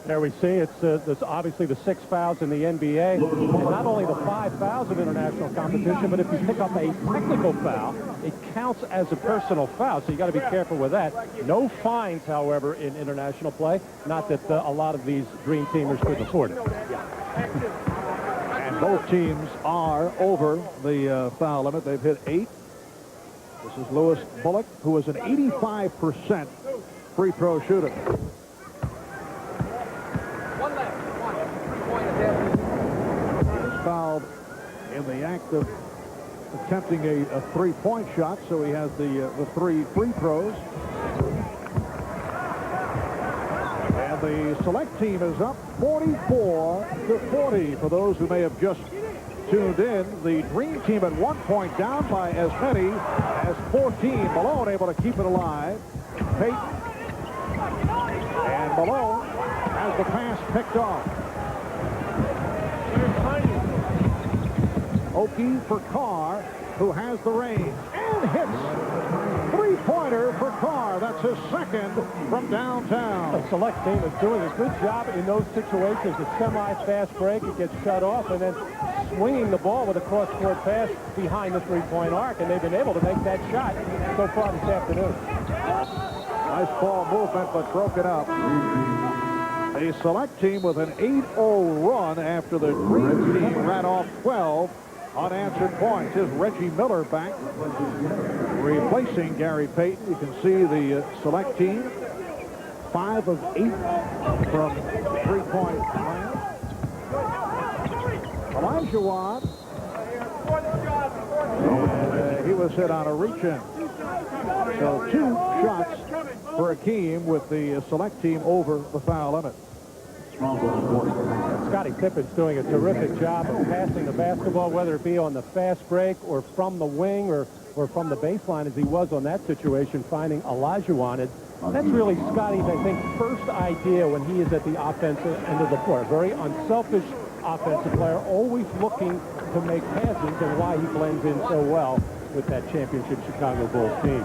S3: There we see there's obviously the 6 fouls in the NBA, and not only the 5 fouls of international competition, but if you pick up a technical foul, it counts as a personal foul, so you got to be careful with that. No fines, however, in international play. Not that a lot of these Dream Teamers could afford it.
S2: And both teams are over the foul limit. They've hit 8. This is Lewis Bullock, who is an 85% free throw shooter. He's fouled in the act of attempting a three-point shot, so he has the 3 free throws. And the select team is up 44-40. For those who may have just tuned in, the Dream Team at one point down by as many as 14. Malone able to keep it alive. Payton. And Malone has the pass picked off. Oki for Carr, who has the range and hits. Three-pointer for Carr. That's his second from downtown.
S3: The select team is doing a good job in those situations. A semi-fast break, it gets shut off, and then swinging the ball with a cross-court pass behind the three-point arc, and they've been able to make that shot so far this afternoon.
S2: Nice ball movement, but broken up. A select team with an 8-0 run after the Dream Team ran off 12 unanswered points. Here's Reggie Miller back, replacing Gary Payton. You can see the select team, 5 of 8 from three-point land. Olajuwon, and he was hit on a reach-in. So 2 shots for Hakeem with the select team over the foul limit.
S3: Scottie Pippen's doing a terrific job of passing the basketball, whether it be on the fast break or from the wing or from the baseline, as he was on that situation, finding Olajuwon. And that's really Scottie's, I think, first idea when he is at the offensive end of the floor. A very unselfish offensive player, always looking to make passes, and why he blends in so well with that championship Chicago Bulls team.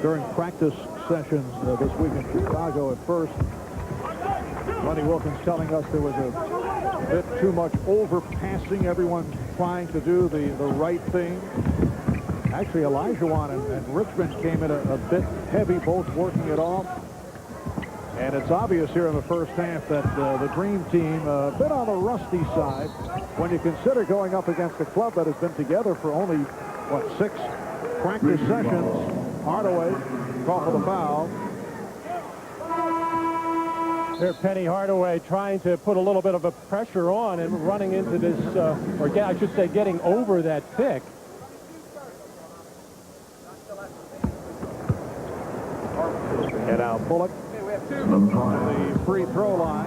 S2: During practice sessions this week in Chicago at first, Lenny Wilkins telling us there was a bit too much overpassing, everyone trying to do the right thing. Actually, Olajuwon and Richmond came in a bit heavy, both working it off. And it's obvious here in the first half that the Dream Team a bit on the rusty side when you consider going up against a club that has been together for only, 6 practice sessions. Hardaway, call for the foul.
S3: There, Penny Hardaway trying to put a little bit of a pressure on and running into this, I should say getting over that pick.
S2: And now Bullock on the free throw line.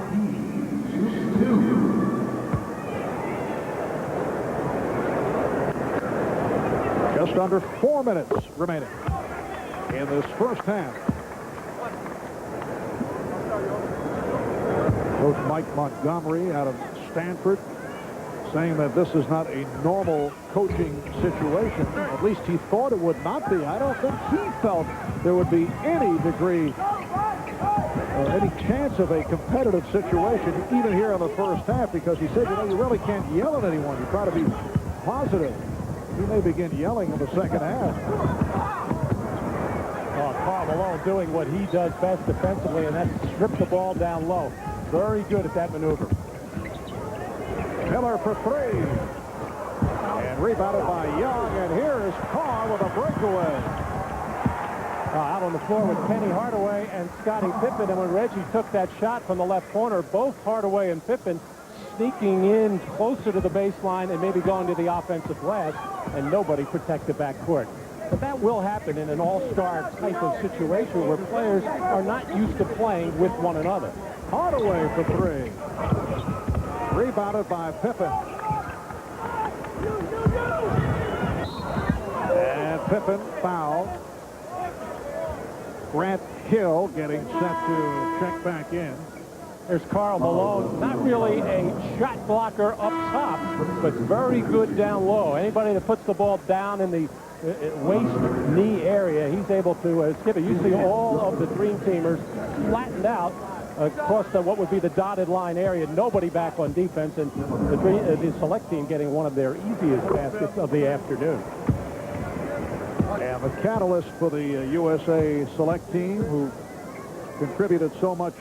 S2: Just under 4 minutes remaining in this first half. Coach Mike Montgomery out of Stanford saying that this is not a normal coaching situation. At least he thought it would not be. I don't think he felt there would be any degree or any chance of a competitive situation even here in the first half, because he said, you really can't yell at anyone. You try to be positive. He may begin yelling in the second half.
S3: Karl Malone doing what he does best defensively, and that's strip the ball down low. Very good at that maneuver.
S2: Miller for 3. And rebounded by Young, and here is Carr with a breakaway.
S3: Out on the floor with Penny Hardaway and Scottie Pippen, and when Reggie took that shot from the left corner, both Hardaway and Pippen sneaking in closer to the baseline and maybe going to the offensive glass, and nobody protect the backcourt. But that will happen in an all-star type of situation where players are not used to playing with one another.
S2: Hardaway for 3. Rebounded by Pippen. And Pippen fouled. Grant Hill getting set to check back in.
S3: There's Karl Malone, not really a shot blocker up top, but very good down low. Anybody that puts the ball down in the waist knee area, he's able to skip it. You see all of the Dream Teamers flattened out across what would be the dotted line area. Nobody back on defense, and the Select team getting one of their easiest baskets of the afternoon.
S2: And the catalyst for the USA Select team, who contributed so much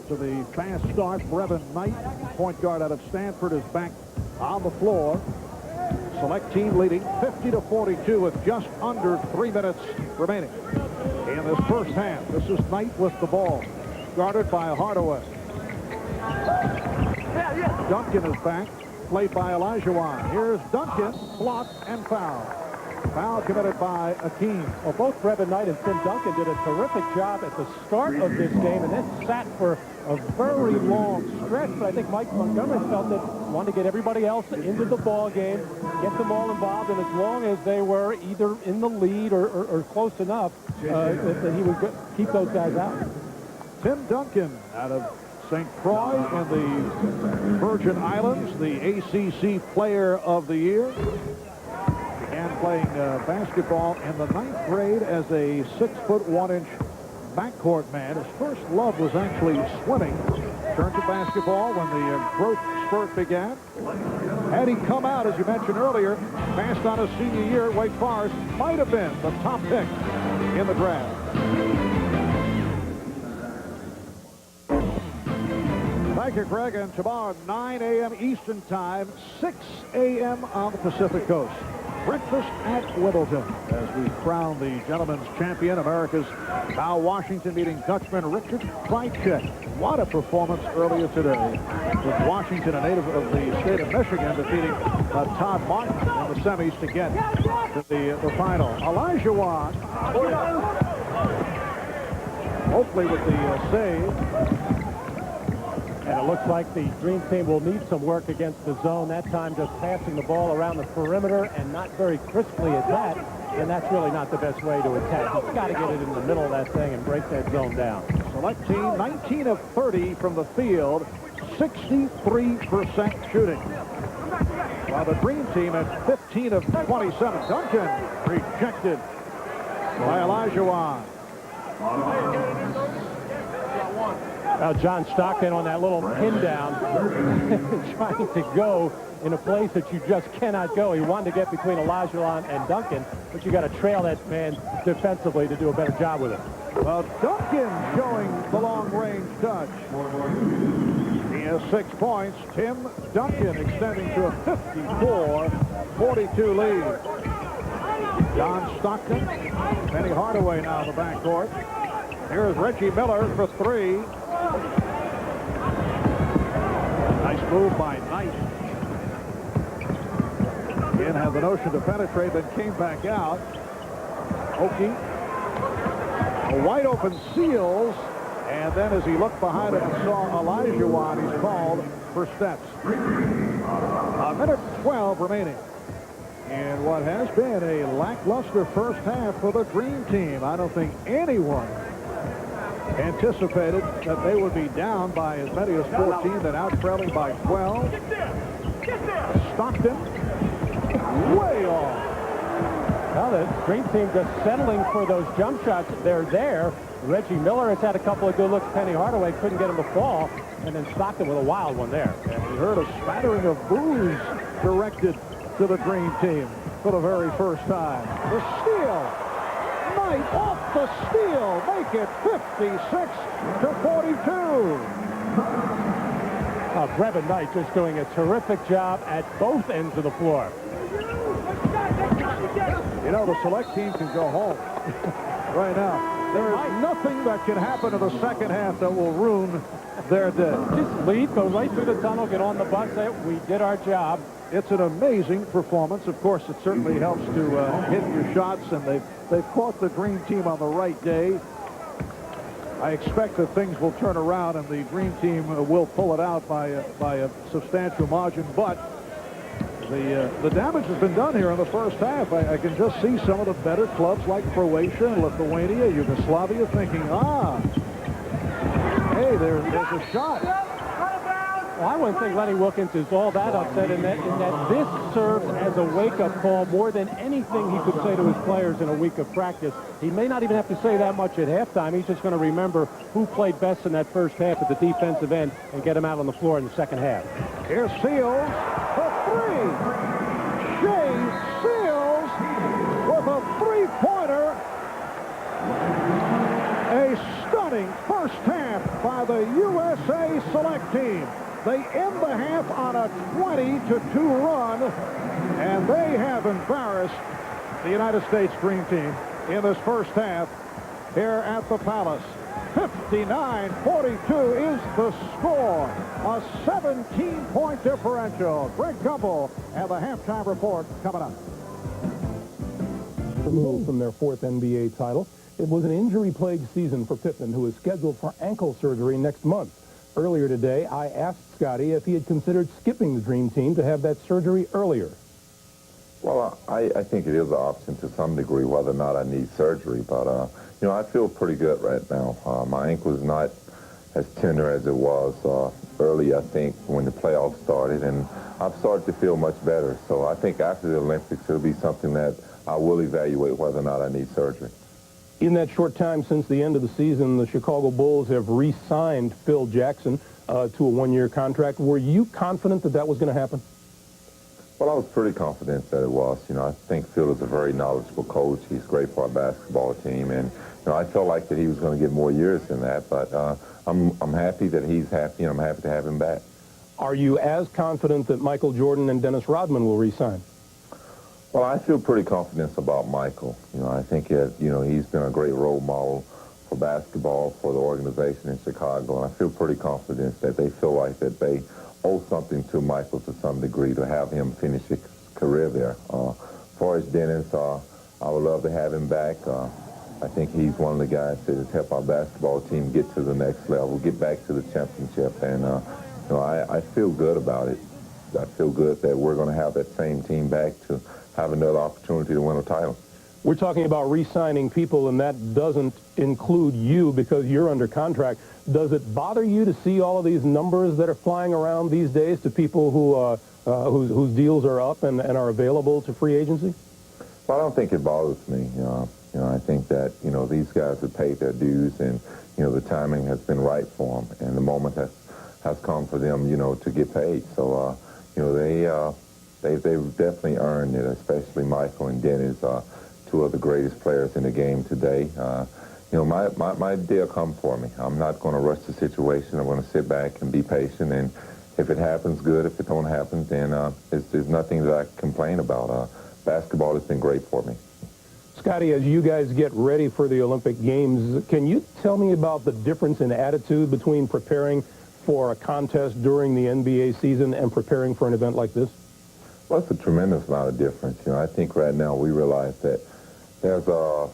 S2: to the fast start, Brevin Knight, point guard out of Stanford, is back on the floor. Select team leading 50-42 with just under 3 minutes remaining in this first half. This is Knight with the ball, guarded by Hardaway. Duncan is back, played by Olajuwon. Here's Duncan, blocked and fouled. Foul committed by Akeem.
S3: Well, both Brevin Knight and Tim Duncan did a terrific job at the start of this game, and then sat for a very long stretch. But I think Mike Montgomery felt that wanted to get everybody else into the ball game, get them all involved, and as long as they were either in the lead or close enough, that he would keep those guys out.
S2: Tim Duncan out of St. Croix in the Virgin Islands, the ACC Player of the Year. Began playing basketball in the 9th grade as a 6'1" backcourt man. His first love was actually swimming. Turned to basketball when the growth spurt began. Had he come out, as you mentioned earlier, passed on his senior year at Wake Forest, might have been the top pick in the draft. Thank you, Greg. And tomorrow, 9 a.m. Eastern Time, 6 a.m. on the Pacific Coast. Breakfast at Wimbledon as we crown the gentleman's champion, America's Al Washington, meeting Dutchman Richard Krajicek. What a performance earlier today, with Washington, a native of the state of Michigan, defeating Todd Martin in the semis to get to the final. Olajuwon, hopefully with the save.
S3: And it looks like the Dream Team will need some work against the zone. That time just passing the ball around the perimeter and not very crisply at that. And that's really not the best way to attack. You've got to get it in the middle of that thing and break that zone down.
S2: Select team 19 of 30 from the field, 63% shooting. While the Dream Team at 15 of 27. Duncan rejected by Olajuwon.
S3: Now John Stockton on that little pin down, trying to go in a place that you just cannot go. He wanted to get between Olajuwon and Duncan, but you got to trail that man defensively to do a better job with it.
S2: Well, Duncan showing the long-range touch. He has 6 points. Tim Duncan extending to a 54-42 lead. John Stockton, Penny Hardaway now in the backcourt. Here's Reggie Miller for 3. Nice move by Knight. Again, had the notion to penetrate, but came back out. Oki. A wide open Seals. And then as he looked behind him and saw Olajuwon, he's called for steps. A minute 12 remaining. And what has been a lackluster first half for the Dream Team. I don't think anyone anticipated that they would be down by as many as 14, then out trailing by 12. Stockton way off.
S3: Well, the Dream Team just settling for those jump shots. They're there. Reggie Miller has had a couple of good looks. Penny Hardaway couldn't get him to fall. And then Stockton with a wild one there.
S2: And we heard a spattering of boos directed to the Dream Team for the very first time. The steal. Knight off the steal. Make it 56-42.
S3: Brevin Knight just doing a terrific job at both ends of the floor.
S2: You know, the Select team can go home right now. There is nothing that can happen in the second half that will ruin their day.
S3: Just lead, go right through the tunnel, get on the bus, say, we did our job.
S2: It's an amazing performance. Of course, it certainly helps to hit your shots, and they've caught the Dream Team on the right day. I expect that things will turn around, and the Dream Team will pull it out by a substantial margin, but the damage has been done here in the first half. I can just see some of the better clubs like Croatia and Lithuania, Yugoslavia thinking, hey, there's a shot.
S3: Well, I wouldn't think Lenny Wilkins is all that upset in that this serves as a wake-up call more than anything he could say to his players in a week of practice. He may not even have to say that much at halftime. He's just going to remember who played best in that first half at the defensive end and get him out on the floor in the second half.
S2: Here's Seals for three. Shea Seals with a three-pointer. A stunning first half by the USA Select team. They end the half on a 20-2 run, and they have embarrassed the United States Dream Team in this first half here at the Palace. 59-42 is the score. A 17-point differential. Greg Gumbel and the halftime report coming up.
S11: Removed from their fourth NBA title. It was an injury-plagued season for Pippen, who is scheduled for ankle surgery next month. Earlier today, I asked Scotty if he had considered skipping the Dream Team to have that surgery earlier.
S12: Well, I think it is an option to some degree whether or not I need surgery, but, you know, I feel pretty good right now. My ankle is not as tender as it was early, I think, when the playoffs started, and I've started to feel much better. So I think after the Olympics, it'll be something that I will evaluate whether or not I need surgery.
S11: In that short time since the end of the season, the Chicago Bulls have re-signed Phil Jackson to a one-year contract. Were you confident that that was going to happen?
S12: Well, I was pretty confident that it was. You know, I think Phil is a very knowledgeable coach. He's great for our basketball team, and you know, I felt like that he was going to get more years than that. But I'm happy that he's happy, and I'm happy to have him back.
S11: Are you as confident that Michael Jordan and Dennis Rodman will re-sign?
S12: Well, I feel pretty confident about Michael. You know, I think that, you know, he's been a great role model for basketball, for the organization in Chicago, and I feel pretty confident that they feel like that they owe something to Michael to some degree to have him finish his career there. As far as Dennis, I would love to have him back. I think he's one of the guys that has helped our basketball team get to the next level, get back to the championship, and you know, I feel good about it. I feel good that we're going to have that same team back to have another opportunity to win a title.
S11: We're talking about re-signing people, and that doesn't include you because you're under contract. Does it bother you to see all of these numbers that are flying around these days to people who whose deals are up and are available to free agency?
S12: Well, I don't think it bothers me. You know, I think that, you know, these guys have paid their dues, and, you know, the timing has been right for them, and the moment has come for them, you know, to get paid. So, you know, they've definitely earned it, especially Michael and Dennis, two of the greatest players in the game today. You know, my day will come for me. I'm not going to rush the situation. I'm going to sit back and be patient, and if it happens, good. If it don't happen, then there's nothing that I can complain about. Basketball has been great for me.
S11: Scotty, as you guys get ready for the Olympic Games, can you tell me about the difference in attitude between preparing for a contest during the NBA season and preparing for an event like this?
S12: Well, it's a tremendous amount of difference. You know, I think right now we realize that there's a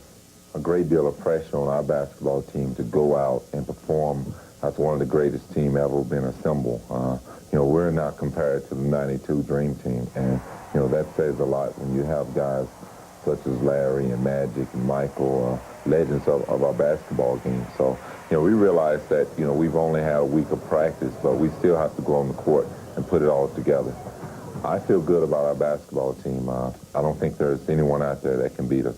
S12: great deal of pressure on our basketball team to go out and perform as one of the greatest team ever been assembled. You know, we're not compared to the '92 Dream Team, and you know, that says a lot when you have guys such as Larry and Magic and Michael, legends of our basketball game. So, you know, we realize that, you know, we've only had a week of practice, but we still have to go on the court and put it all together. I feel good about our basketball team. I don't think there's anyone out there that can beat us.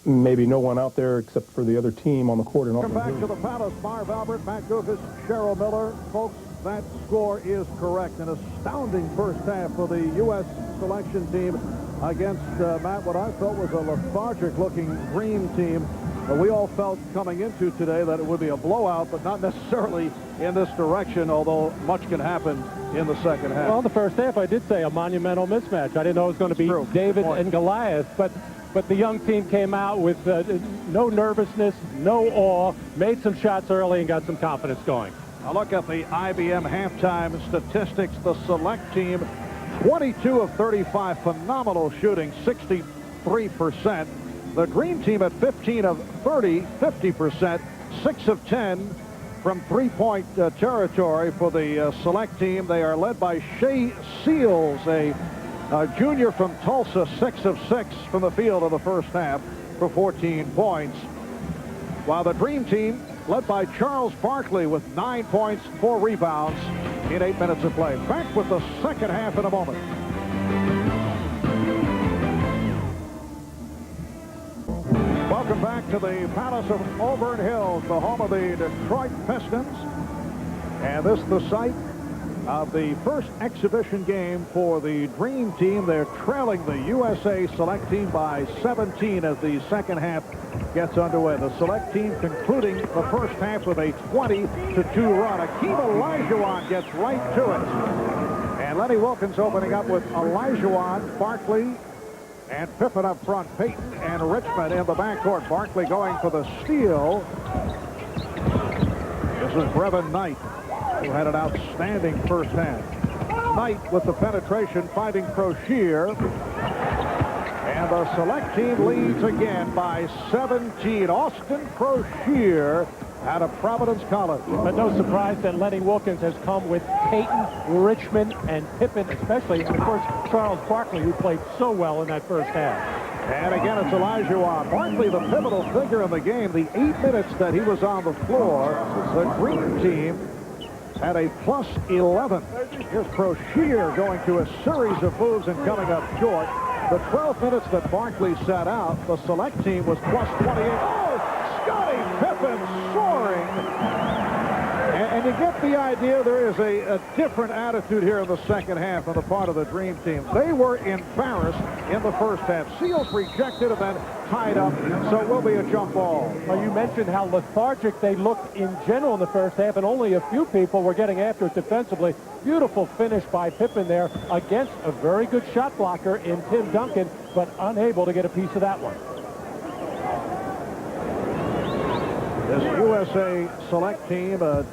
S11: Maybe no one out there except for the other team on the court.
S2: Come back to the Palace. Marv Albert, Matt Guokas, Cheryl Miller. Folks, that score is correct. An astounding first half for the U.S. selection team against, Matt, what I felt was a lethargic-looking Dream Team. We all felt coming into today that it would be a blowout, but not necessarily in this direction, although much can happen in the second half.
S3: Well, the first half, I did say a monumental mismatch. I didn't know it was going to be David and Goliath, but the young team came out with no nervousness, no awe, made some shots early and got some confidence going.
S2: A look at the IBM halftime statistics. The select team, 22 of 35, phenomenal shooting, 63%. The Dream Team at 15 of 30, 50%, 6 of 10 from three-point territory for the select team. They are led by Shea Seals, a junior from Tulsa, 6 of 6 from the field in the first half for 14 points. While the Dream Team led by Charles Barkley with 9 points, 4 rebounds in 8 minutes of play. Back with the second half in a moment. Welcome back to the Palace of Auburn Hills, the home of the Detroit Pistons. And this is the site of the first exhibition game for the Dream Team. They're trailing the USA Select Team by 17 as the second half gets underway. The Select Team concluding the first half with a 20-2 run. Akeem Olajuwon gets right to it. And Lenny Wilkens opening up with Olajuwon, Barkley, and Pippen up front. Payton and Richmond in the backcourt. Barkley going for the steal. This is Brevin Knight, who had an outstanding first half. Knight with the penetration, finding Crocier. And the Select Team leads again by 17. Austin Crocier out of Providence College.
S3: But no surprise that Lenny Wilkens has come with Payton, Richmond, and Pippen especially. And, of course, Charles Barkley, who played so well in that first half.
S2: And again, it's Olajuwon. Barkley, the pivotal figure in the game. The 8 minutes that he was on the floor, the Dream Team had a plus 11. Here's Crocier going to a series of moves and coming up short. The 12 minutes that Barkley sat out, the Select Team was plus 28. Oh, Scottie Pippen soaring. And you get the idea there is a different attitude here in the second half on the part of the Dream Team. They were embarrassed in the first half. Seals rejected and then tied up, so it will be a jump ball.
S3: Well, you mentioned how lethargic they looked in general in the first half, and only a few people were getting after it defensively. Beautiful finish by Pippen there against a very good shot blocker in Tim Duncan, but unable to get a piece of that one.
S2: This USA Select Team, a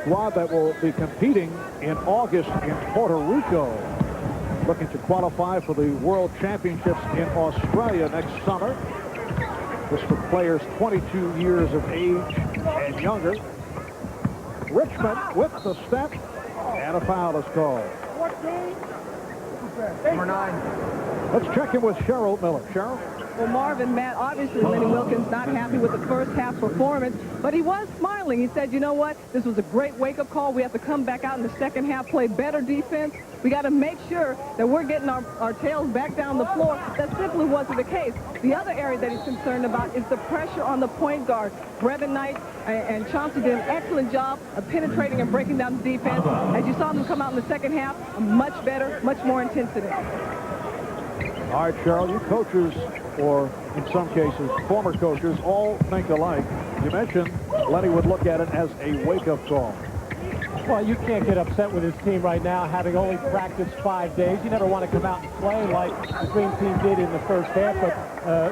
S2: squad that will be competing in August in Puerto Rico, looking to qualify for the World Championships in Australia next summer. This for players 22 years of age and younger. Richmond with the step, and a foul is called.
S6: Number 9.
S2: Let's check in with Cheryl Miller. Cheryl?
S6: Well, Marvin, Matt, obviously Lenny Wilkens not happy with the first half performance, but he was smiling. He said, you know what, this was a great wake-up call. We have to come back out in the second half, play better defense. We got to make sure that we're getting our tails back down the floor. That simply wasn't the case. The other area that he's concerned about is the pressure on the point guard. Brevin Knight and Chauncey did an excellent job of penetrating and breaking down the defense. As you saw them come out in the second half, much better, much more intensity.
S2: All right, Cheryl, you coaches, or in some cases, former coaches, all think alike. You mentioned Lenny would look at it as a wake-up call.
S3: Well, you can't get upset with his team right now, having only practiced 5 days. You never want to come out and play like the Dream Team did in the first half, but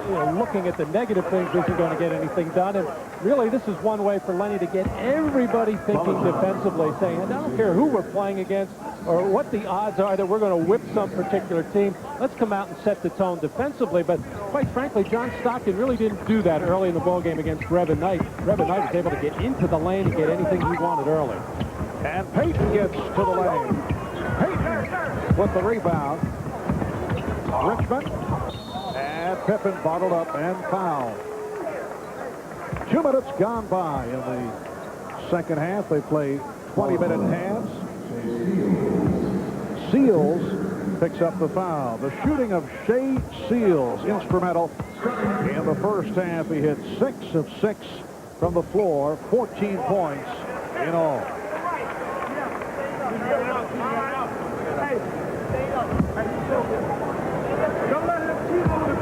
S3: you know, looking at the negative things isn't going to get anything done. And really, this is one way for Lenny to get everybody thinking defensively, saying, I don't care who we're playing against or what the odds are that we're going to whip some particular team. Let's come out and set the tone defensively. But quite frankly, John Stockton really didn't do that early in the ballgame against Brevin Knight. Brevin Knight was able to get into the lane and get anything he wanted early.
S2: And Payton gets to the lane. Payton with the rebound. Richmond. And Pippen bottled up and fouled. 2 minutes gone by in the second half. They play 20-minute halves. Seals picks up the foul. The shooting of Shea Seals, instrumental in the first half. He hit 6 of 6 from the floor, 14 points in all.
S4: Don't let him keep on the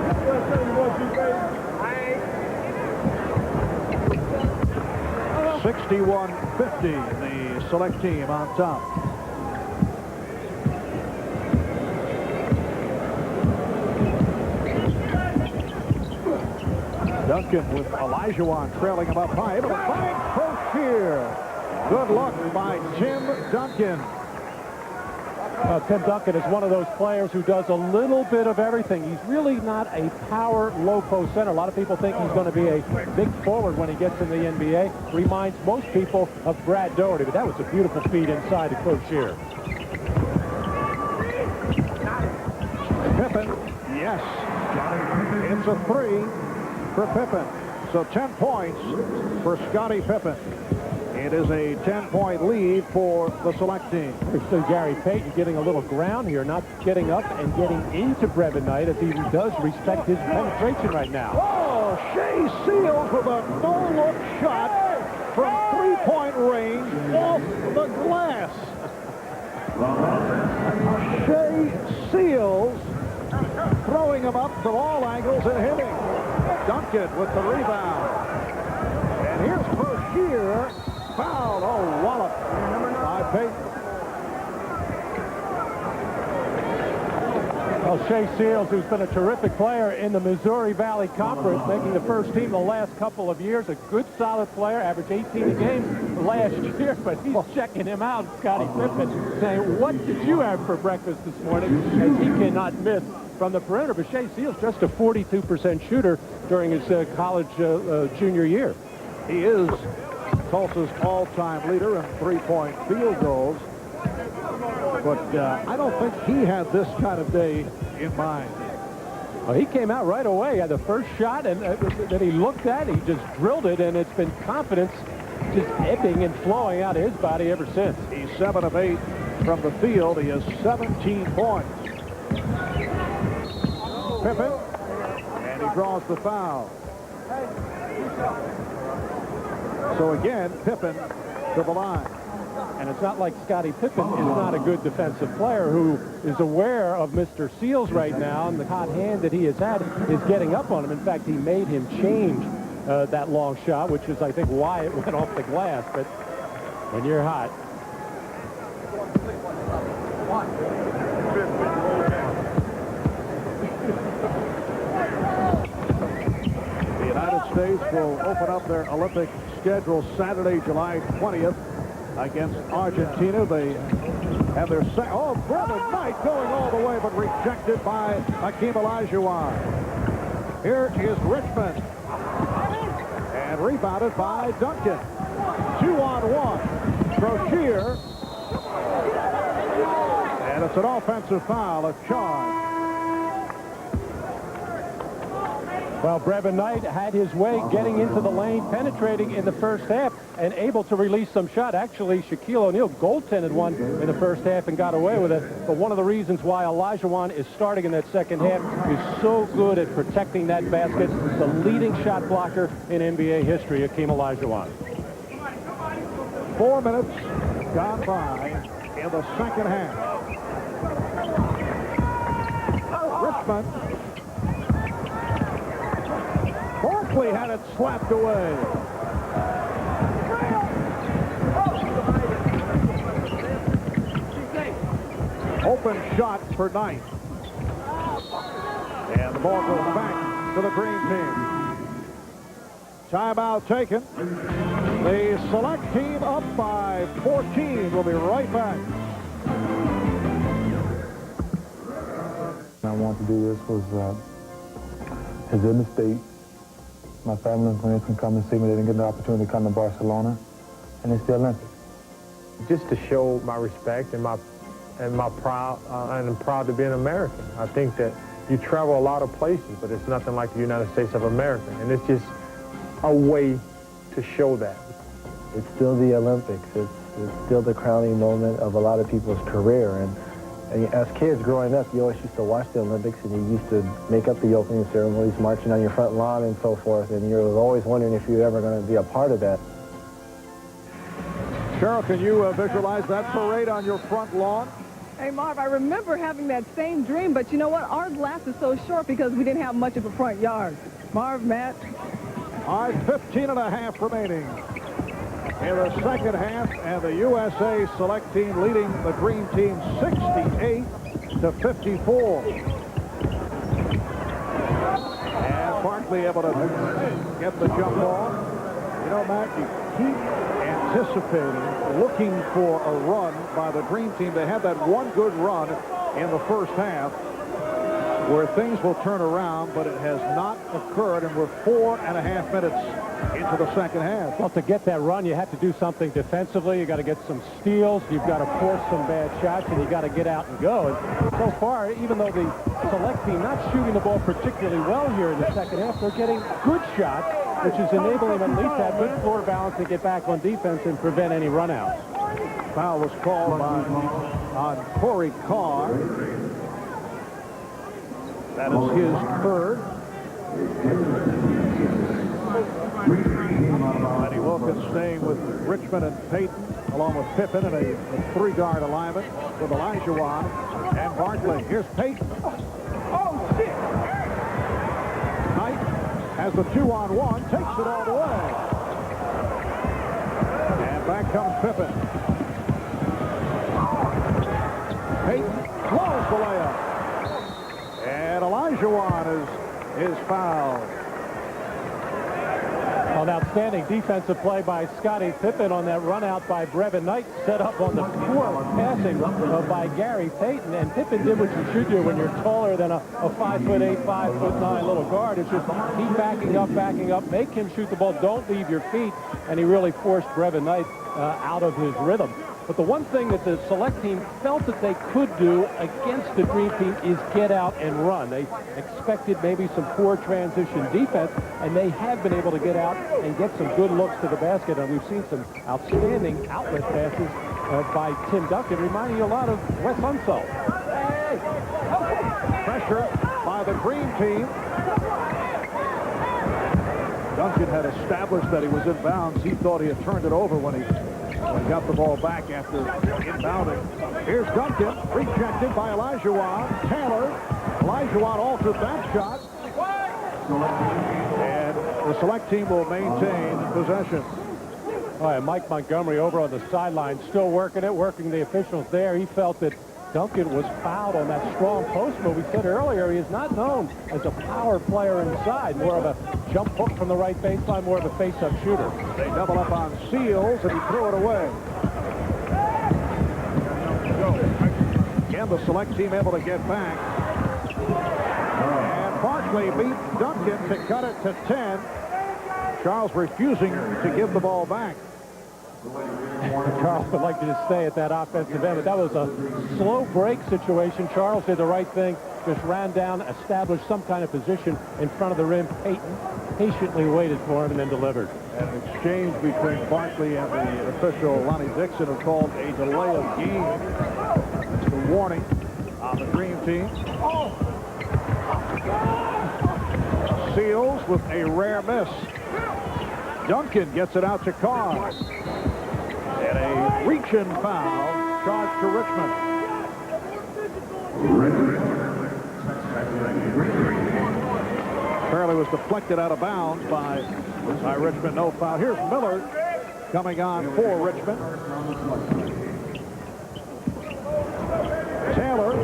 S2: 61-50, the Select Team on top. Duncan with Olajuwon trailing him up high. Able to find Crocier. Good look by Tim Duncan.
S3: Tim Duncan is one of those players who does a little bit of everything. He's really not a power low-post center. A lot of people think he's going to be a big forward when he gets in the NBA. Reminds most people of Brad Doherty, but that was a beautiful feed inside to Crocier.
S2: Pippen, yes. It's a 3 for Pippen. So 10 points for Scottie Pippen. It is a 10-point lead for the Select team.
S3: We see Gary Payton getting a little ground here, not getting up and getting into Brevin Knight as he does respect his penetration right now.
S2: Oh, Shea Seals with a no-look shot from three-point range off the glass. Shea Seals throwing him up from all angles and hitting. Duncan with the rebound. And here's Brashear. Foul. Oh, wallop by Payton.
S3: Well, Shea Seals, who's been a terrific player in the Missouri Valley Conference, making the first team the last couple of years, a good, solid player, averaged 18 a game last year, but he's checking him out, Scottie Pippen, saying, what did you have for breakfast this morning? As he cannot miss from the perimeter. But Shea Seals, just a 42% shooter during his college junior year.
S2: He is Tulsa's all-time leader in three-point field goals. But I don't think he had this kind of day in mind.
S3: Well, he came out right away. Had the first shot and that he looked at, he just drilled it, and it's been confidence just ebbing and flowing out of his body ever since.
S2: He's 7 of 8 from the field. He has 17 points. Pippen, and he draws the foul. So again, Pippen to the line.
S3: And it's not like Scottie Pippen is not a good defensive player who is aware of Mr. Seals right now, and the hot hand that he has had is getting up on him. In fact, he made him change that long shot, which is, I think, why it went off the glass. But when you're hot.
S2: The United States will open up their Olympic schedule Saturday, July 20th. Against Argentina. They have their Brevin Knight going all the way, but rejected by Hakeem Olajuwon. Here is Richmond. And rebounded by Duncan. 2-on-1. Brashear. And it's an offensive foul, a charge.
S3: Well, Brevin Knight had his way getting into the lane, penetrating in the first half, and able to release some shot. Actually, Shaquille O'Neal goaltended one in the first half and got away with it. But one of the reasons why Olajuwon is starting in that second half is so good at protecting that basket. The leading shot blocker in NBA history, Hakeem Olajuwon.
S2: 4 minutes gone by in the second half. Richmond. Barkley had it slapped away. Open shot for Knight. And the ball goes back to the green team. Timeout taken. The Select team up by 14. We'll be right back.
S8: I wanted to do this was is in the States. My family and friends can come and see me. They didn't get the opportunity to come to Barcelona, and it's the Olympics.
S13: Just to show my respect and my proud, and I'm proud to be an American. I think that you travel a lot of places, but it's nothing like the United States of America, and it's just a way to show that.
S14: It's still the Olympics. It's still the crowning moment of a lot of people's career, and as kids growing up, you always used to watch the Olympics, and you used to make up the opening ceremonies, marching on your front lawn and so forth, and you were always wondering if you were ever going to be a part of that.
S2: Cheryl, can you visualize that parade on your front lawn?
S6: Hey, Marv, I remember having that same dream, but you know what? Ours lasted so short because we didn't have much of a front yard. Marv, Matt?
S2: All right, 15 and a half remaining in the second half, and the USA Select team leading the green team 68-54. And Barkley able to get the jump ball. You know, Matt, you keep anticipating, looking for a run by the green team. They had that one good run in the first half where things will turn around, but it has not occurred, and we're 4.5 minutes into the second half.
S3: Well, to get that run, you have to do something defensively. You got to get some steals. You've got to force some bad shots, and you got to get out and go. And so far, even though the Select team not shooting the ball particularly well here in the second half, they're getting good shots which is enabling him at least to have good floor balance to get back on defense and prevent any runouts.
S2: Foul was called on Corey Carr. That is his third. Lenny Wilkens staying with Richmond and Payton, along with Pippen in a three-guard alignment with Olajuwon and Barkley. Here's Payton. Knight has the 2-on-1, takes it all the way. And back comes Pippen. Payton blows the layup. And Olajuwon is fouled.
S3: An outstanding defensive play by Scottie Pippen on that run out by Brevin Knight, set up on the poor passing by Gary Payton. And Pippen did what you should do when you're taller than a 5'8", 5'9" little guard. It's just keep backing up, make him shoot the ball, don't leave your feet. And he really forced Brevin Knight out of his rhythm. But the one thing that the select team felt that they could do against the Dream Team is get out and run. They expected maybe some poor transition defense, and they have been able to get out and get some good looks to the basket. And we've seen some outstanding outlet passes by Tim Duncan, reminding you a lot of Wes Unseld.
S2: Pressure by the Dream Team. Duncan had established that he was in bounds. He thought he had turned it over when he got the ball back after inbounding. Here's Duncan, rejected by Olajuwon. Taylor. Olajuwon altered that shot. And the select team will maintain possession.
S3: All right, Mike Montgomery over on the sideline, still working the officials there. He felt that Duncan was fouled on that strong post move. We said earlier he is not known as a power player inside, more of a jump hook from the right baseline, more of a face-up shooter.
S2: They double up on Seals, and he threw it away. Again, the select team able to get back. And Barkley beat Duncan to cut it to 10. Charles refusing to give the ball back.
S3: Charles would like to just stay at that offensive end, but that was a slow break situation. Charles did the right thing, just ran down, established some kind of position in front of the rim. Payton patiently waited for him and then delivered.
S2: An exchange between Barkley and the official Lonnie Dixon who called a delay of game. It's the warning on the Dream Team. Seals with a rare miss. Duncan gets it out to Carr. And a reach-in foul charged to Richmond. Fairley was deflected out of bounds by Richmond. No foul. Here's Miller coming on for Richmond. Taylor.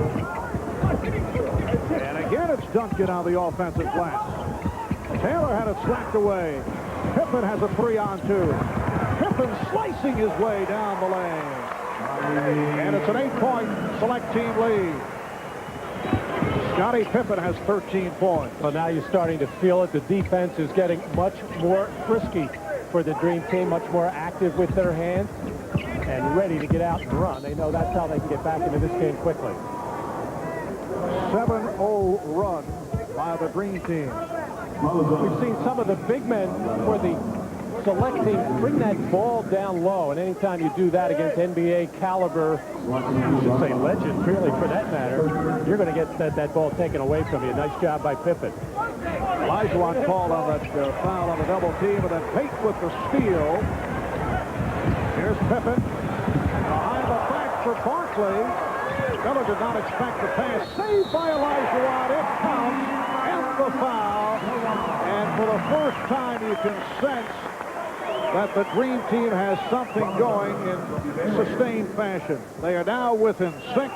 S2: And again, it's Duncan on the offensive glass. Taylor had it slapped away. Pippen has a 3-on-2. Pippen slicing his way down the lane. And it's an 8-point select team lead. Scottie Pippen has 13 points.
S3: Well, now you're starting to feel it. The defense is getting much more frisky for the Dream Team, much more active with their hands and ready to get out and run. They know that's how they can get back into this game quickly.
S2: 7-0 run by the Dream Team.
S3: We've seen some of the big men for the select team bring that ball down low, and anytime you do that against NBA caliber, you should say legend, really, for that matter, you're going to get that ball taken away from you. Nice job by Pippen.
S2: Olajuwon called on that foul on the double team, and then Payton with the steal. Here's Pippen. Behind the back for Barkley. Miller did not expect the pass. Saved by Olajuwon. It counts. And the foul. And for the first time, you can sense that the Dream Team has something going in sustained fashion. They are now within 6,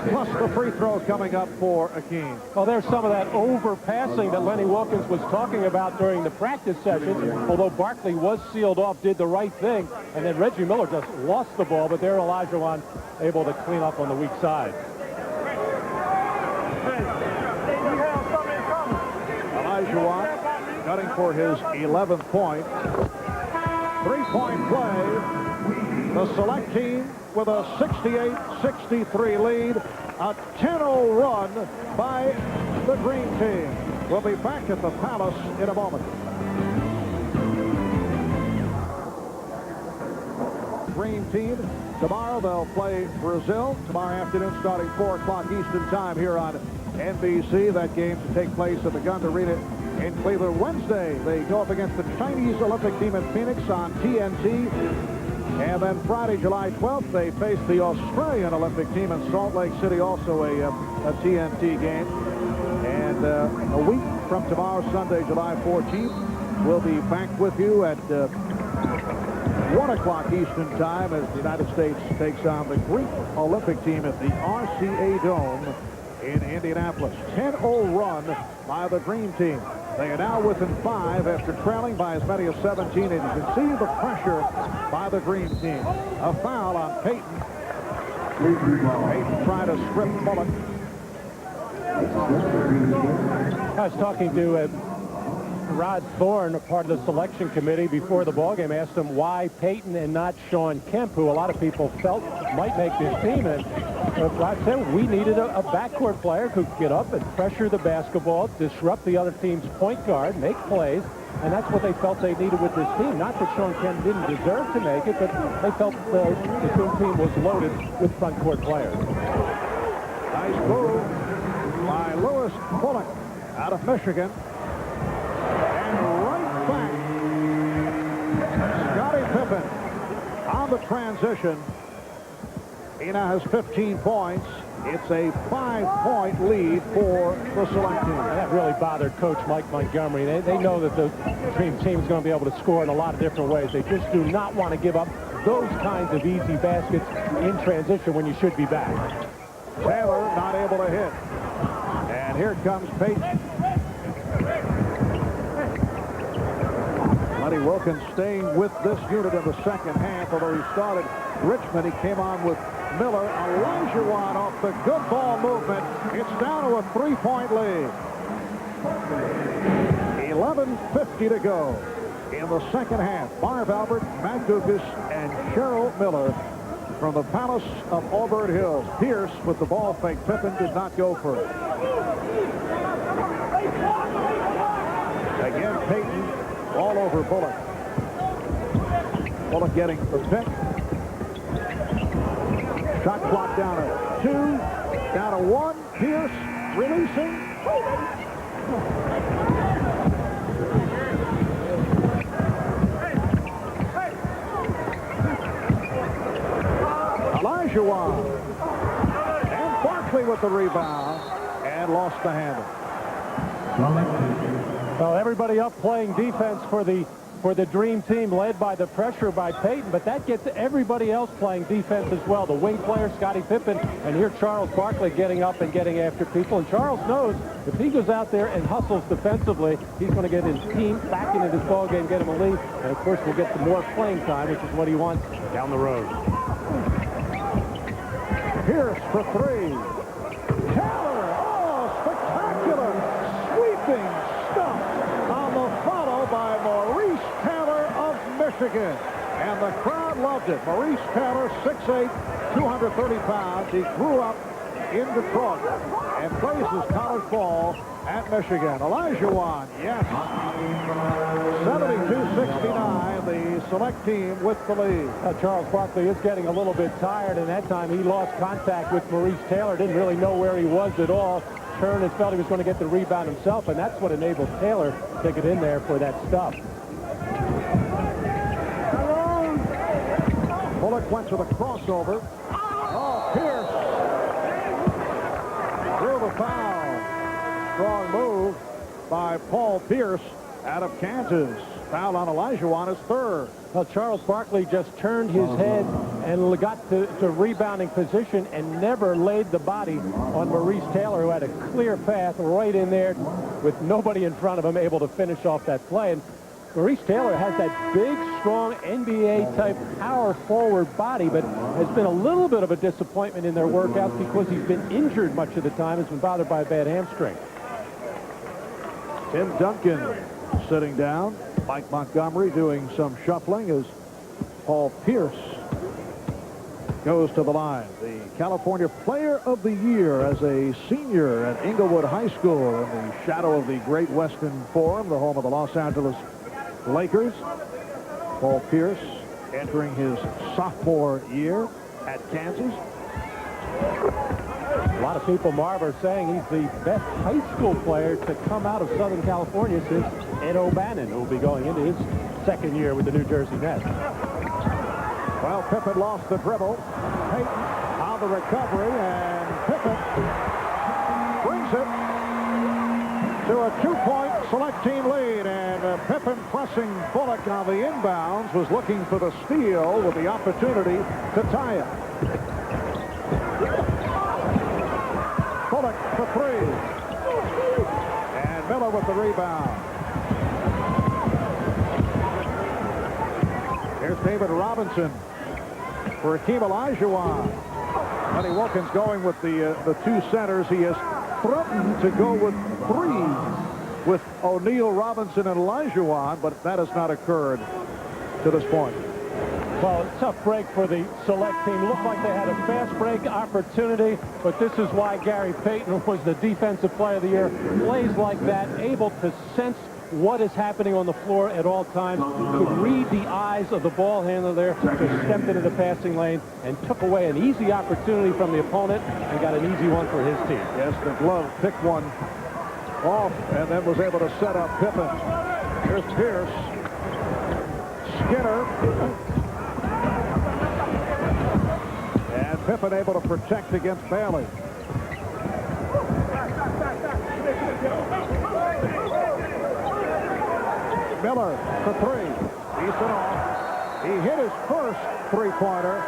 S2: plus the free throw coming up for Akeem.
S3: Well, there's some of that overpassing that Lenny Wilkens was talking about during the practice session. Although Barkley was sealed off, did the right thing, and then Reggie Miller just lost the ball, but there Olajuwon able to clean up on the weak side.
S2: Olajuwon cutting for his 11th point. 3-point play. The select team with a 68-63 lead. A 10-0 run by the Dream Team. We'll be back at the Palace in a moment. Dream Team. Tomorrow they'll play Brazil tomorrow afternoon starting 4 o'clock Eastern Time here on NBC. That game to take place at the Gund Arena in Cleveland. Wednesday, they go up against the Chinese Olympic team in Phoenix on TNT. And then Friday, July 12th, they face the Australian Olympic team in Salt Lake City, also a TNT game. And a week from tomorrow, Sunday, July 14th, we'll be back with you at 1 o'clock Eastern Time as the United States takes on the Greek Olympic team at the RCA Dome in Indianapolis. 10-0 run by the Dream Team. They are now within 5 after trailing by as many as 17, and you can see the pressure by the Dream Team. A foul on Peyton. Peyton trying to strip Bullock.
S3: I was talking to Rod Thorne, a part of the selection committee, before the ballgame. Asked him why Peyton and not Sean Kemp, who a lot of people felt might make this team. And Rod said we needed a backcourt player who could get up and pressure the basketball, disrupt the other team's point guard, make plays. And that's what they felt they needed with this team. Not that Sean Kemp didn't deserve to make it, but they felt the team was loaded with front court players.
S2: Nice move by Lewis Bullock out of Michigan. And right back, Scottie Pippen on the transition. He now has 15 points. It's a 5-point lead for the select team.
S3: That really bothered Coach Mike Montgomery. They know that the Dream Team is going to be able to score in a lot of different ways. They just do not want to give up those kinds of easy baskets in transition when you should be back.
S2: Taylor not able to hit. And here comes Peyton. Lenny Wilkins staying with this unit in the second half, although he started Richmond. He came on with Miller. Olajuwon off the good ball movement. It's down to a 3-point lead. 11:50 to go in the second half. Marv Albert, Matt Dukas, and Cheryl Miller from the Palace of Auburn Hills. Pierce with the ball fake. Pippen did not go for it. Again, Peyton all over Bullock. Bullock getting the pick. Shot clock down to 2, down to 1. Pierce releasing. Olajuwon. And Barkley with the rebound and lost the handle.
S3: Well, everybody up playing defense for the Dream Team, led by the pressure by Peyton, but that gets everybody else playing defense as well. The wing player, Scottie Pippen, and here Charles Barkley getting up and getting after people. And Charles knows if he goes out there and hustles defensively, he's going to get his team back into this ball game, get him a lead, and of course we'll get some more playing time, which is what he wants down the road.
S2: Pierce for 3. Taylor, oh, spectacular sweeping stuff on the follow by Maurice Taylor of Michigan. And the crowd loved it. Maurice Taylor, 6'8", 230 pounds. He grew up in Detroit and plays his college ball at Michigan. Olajuwon, yes. 72-69, the select team with the lead.
S3: Charles Barkley is getting a little bit tired, and that time he lost contact with Maurice Taylor. Didn't really know where he was at all. Turned and felt he was going to get the rebound himself, and that's what enabled Taylor to get in there for that stuff.
S2: Bullock went to the crossover. Oh, Pierce threw the foul. Strong move by Paul Pierce out of Kansas. Foul on Olajuwon is 3rd.
S3: Well, Charles Barkley just turned his head and got to rebounding position and never laid the body on Maurice Taylor, who had a clear path right in there with nobody in front of him able to finish off that play. And Maurice Taylor has that big, strong NBA-type power forward body, but has been a little bit of a disappointment in their workouts because he's been injured much of the time, has been bothered by a bad hamstring.
S2: Tim Duncan sitting down. Mike Montgomery doing some shuffling as Paul Pierce goes to the line. The California Player of the Year as a senior at Inglewood High School in the shadow of the Great Western Forum, the home of the Los Angeles Lakers. Paul Pierce entering his sophomore year at Kansas.
S3: A lot of people, Marv, are saying he's the best high school player to come out of Southern California since Ed O'Bannon, who will be going into his second year with the New Jersey Nets.
S2: Well, Pippen lost the dribble. Payton on the recovery, and Pippen brings it to a 2-point select team lead. And Pippen pressing Bullock on the inbounds, was looking for the steal with the opportunity to tie it. Bullock for three. And Miller with the rebound. Here's David Robinson for Akeem Olajuwon. Lenny Wilkins going with the two centers. He has threatened to go with three with O'Neal, Robinson, and Olajuwon, but that has not occurred to this point.
S3: Well, a tough break for the select team. Looked like they had a fast break opportunity, but this is why Gary Payton was the defensive player of the year. Plays like that, able to sense what is happening on the floor at all times, could read the eyes of the ball handler there, just stepped into the passing lane and took away an easy opportunity from the opponent and got an easy one for his team.
S2: Yes, the glove picked one off and then was able to set up Pippen. Here's Pierce. Skinner. And Pippen able to protect against Bailey. Miller for three. Easton off. He hit his first three-pointer,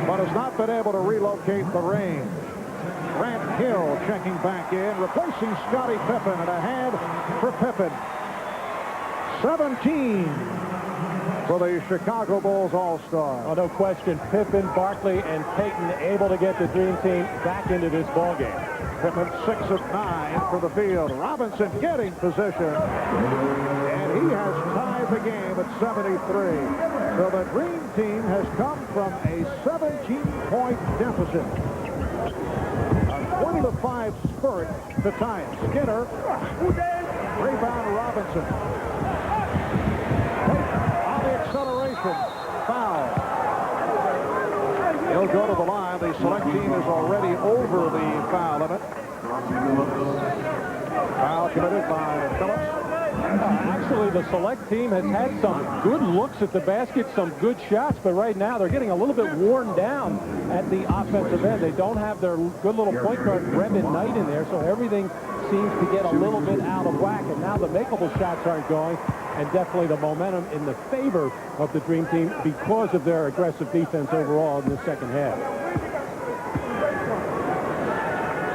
S2: but has not been able to relocate the range. Grant Hill checking back in, replacing Scottie Pippen, and a hand for Pippen. 17 for the Chicago Bulls All-Star.
S3: Oh, no question. Pippen, Barkley, and Payton able to get the Dream Team back into this ballgame.
S2: Pippen 6 of 9 for the field. Robinson getting position, and he has tied the game at 73. So the Dream Team has come from a 17-point deficit. A 20-5 spurt to tie it. Skinner, rebound Robinson. On the acceleration, foul. He'll go to the line. The select team is already over the foul limit. Foul committed by Phillips.
S3: Actually, the select team has had some good looks at the basket, some good shots, but right now they're getting a little bit worn down at the offensive end. They don't have their good little point guard, Brevin Knight, in there, so everything seems to get a little bit out of whack, and now the makeable shots aren't going, and definitely the momentum in the favor of the Dream Team because of their aggressive defense overall in the second half.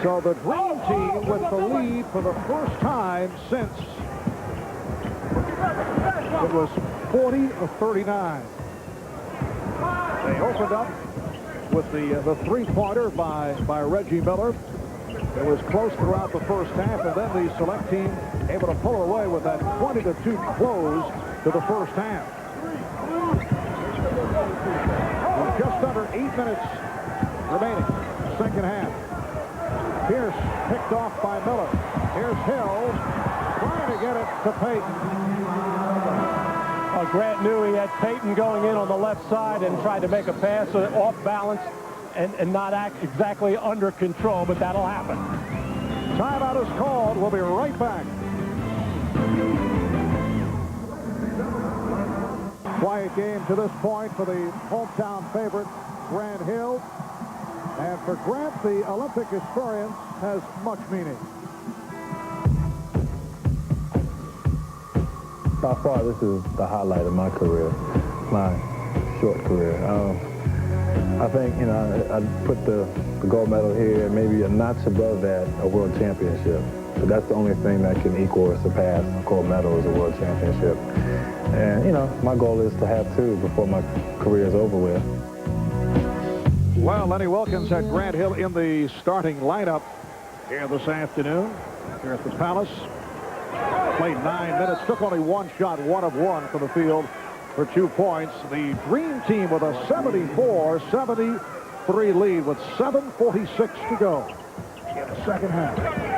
S2: So the Dream Team with the lead for the first time since it was 40-39. They opened up with the three-pointer by Reggie Miller. It was close throughout the first half, and then the select team able to pull away with that 20-2 close to the first half. With just under 8 minutes remaining, second half. Pierce picked off by Miller. Here's Hill trying to get it to Payton.
S3: Grant knew he had Payton going in on the left side and tried to make a pass off balance and not act exactly under control, but that'll happen.
S2: Timeout is called. We'll be right back. Quiet game to this point for the hometown favorite, Grant Hill. And for Grant, the Olympic experience has much meaning.
S8: By far, this is the highlight of my career, my short career. I think, you know, I put the gold medal here, and maybe a notch above that, a world championship. But that's the only thing that can equal or surpass a gold medal is a world championship. And, you know, my goal is to have two before my career is over with.
S2: Well, Lenny Wilkins had Grant Hill in the starting lineup here this afternoon here at the Palace. Played 9 minutes, took only one shot, 1 of 1 from the field for 2 points. The Dream Team with a 74-73 lead with 7:46 to go in the second half.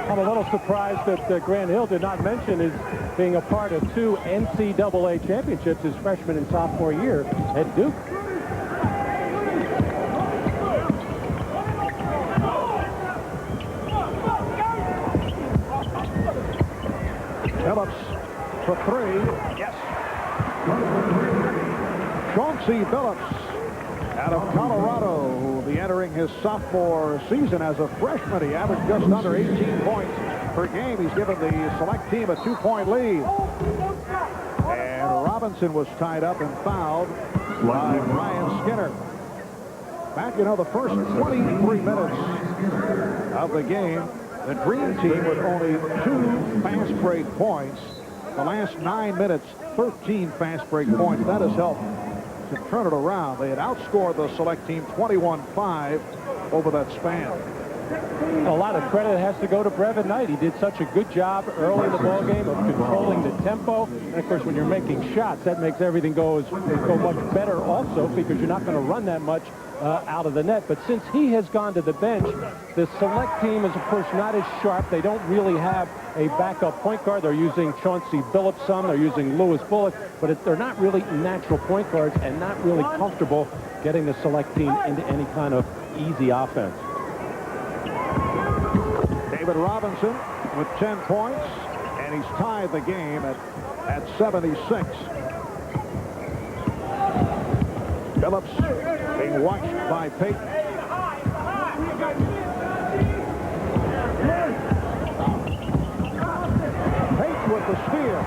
S3: I'm a little surprised that Grant Hill did not mention his being a part of 2 NCAA championships his freshman and sophomore year at Duke.
S2: Phillips for 3. Yes. Chauncey Billups out of Colorado, who will be entering his sophomore season as a freshman. He averaged just under 18 points per game. He's given the select team a 2-point lead. And Robinson was tied up and fouled by Ryan Skinner. Back, the first 23 minutes of the game, the Dream Team with only 2 fast break points. The last 9 minutes, 13 fast break points. That has helped to turn it around. They had outscored the select team 21-5 over that span.
S3: A lot of credit has to go to Brevin Knight. He did such a good job early in the ballgame of controlling the tempo. And, of course, when you're making shots, that makes everything go much better also, because you're not going to run that much out of the net. But since he has gone to the bench, the select team is, of course, not as sharp. They don't really have a backup point guard. They're using Chauncey Billups some. They're using Lewis Bullock. But they're not really natural point guards and not really comfortable getting the select team into any kind of easy offense.
S2: David Robinson with 10 points, and he's tied the game at 76. Phillips being watched by Payton. Payton with the steal.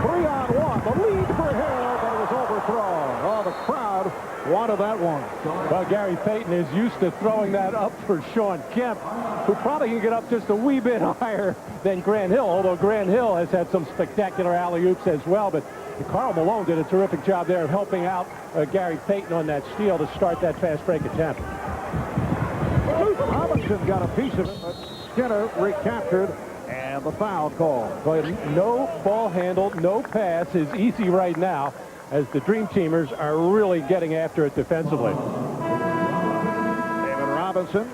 S2: 3-on-1. The lead for Hill, but it was overthrown. Oh, the crowd wanted that one.
S3: Well, Gary Payton is used to throwing that up for Sean Kemp, who probably can get up just a wee bit higher than Grant Hill, although Grant Hill has had some spectacular alley-oops as well. But Karl Malone did a terrific job there of helping out Gary Payton on that steal to start that fast break attempt.
S2: Robinson got a piece of it, but Skinner recaptured, and the foul call.
S3: But no ball handle, no pass is easy right now, as the Dream Teamers are really getting after it defensively.
S2: David Robinson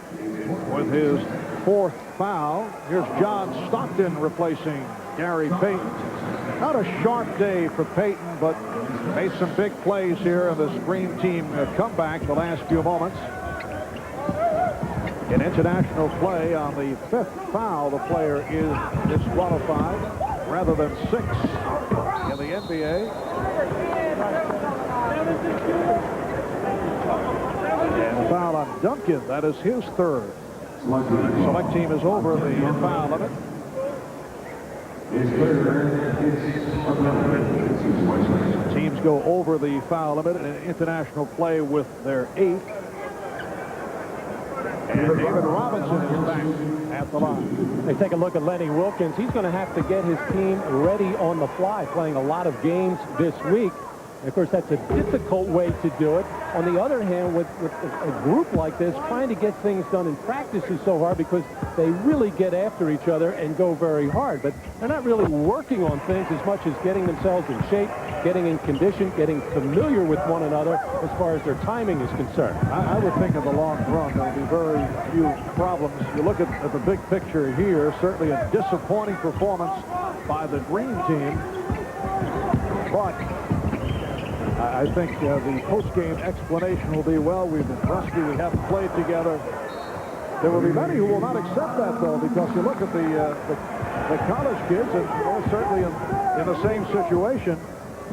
S2: with his 4th foul. Here's John Stockton replacing Gary Payton. Not a sharp day for Payton, but made some big plays here in this Dream Team comeback the last few moments. In international play, on the 5th foul, the player is disqualified rather than 6 in the NBA. And a foul on Duncan. That is his 3rd. Select team is over the foul limit. Teams go over the foul limit in international play with their 8th. And David Robinson is back at the line.
S3: They take a look at Lenny Wilkens. He's going to have to get his team ready on the fly, playing a lot of games this week. And of course, that's a difficult way to do it. On the other hand, with a group like this, trying to get things done in practice is so hard because they really get after each other and go very hard. But they're not really working on things as much as getting themselves in shape, getting in condition, getting familiar with one another as far as their timing is concerned.
S2: I would think in the long run there'll be very few problems. You look at the big picture here, certainly a disappointing performance by the Dream Team. But I think the post-game explanation will be, well, we've been rusty, we haven't played together. There will be many who will not accept that, though, because you look at the college kids, and they're certainly in the same situation,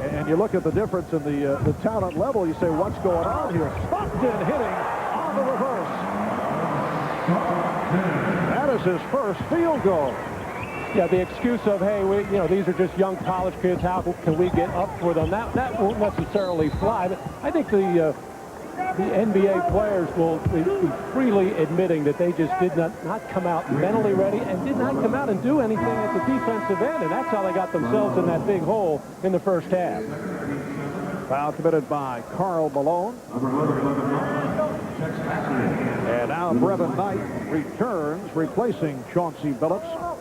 S2: and you look at the difference in the talent level, you say, what's going on here? Stockton hitting on the reverse. That is his first field goal.
S3: Yeah, the excuse of, hey, these are just young college kids. How can we get up for them? That won't necessarily fly. But I think the NBA players will be freely admitting that they just did not come out mentally ready and did not come out and do anything at the defensive end. And that's how they got themselves in that big hole in the first half.
S2: Foul committed by Karl Malone. And now Brevin Knight returns, replacing Chauncey Billups.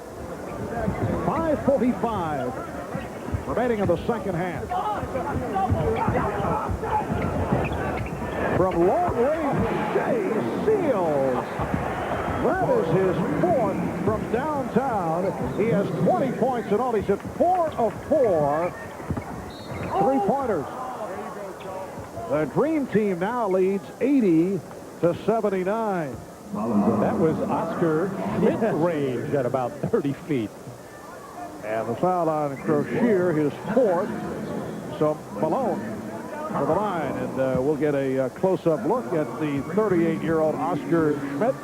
S2: 5:45 remaining in the second half. From long range, Shea Seals That is his 4th from downtown. He has 20 points in all. He's hit 4 of 4 three-pointers. The Dream Team now leads 80-79.
S3: That was Oscar Schmidt range at about 30 feet.
S2: And the foul on Crocier, his 4th. So Malone for the line. And we'll get a close-up look at the 38-year-old Oscar Schmidt.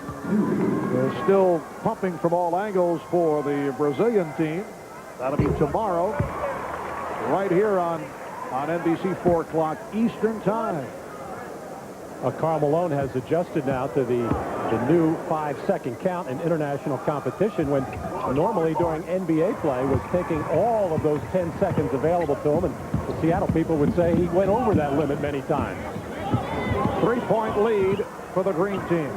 S2: Still pumping from all angles for the Brazilian team. That'll be tomorrow, right here on NBC, 4 o'clock Eastern Time.
S3: Karl Malone has adjusted now to the new 5-second count in international competition, when normally during NBA play was taking all of those 10 seconds available to him, and the Seattle people would say he went over that limit many times.
S2: 3-point lead for the Green Team.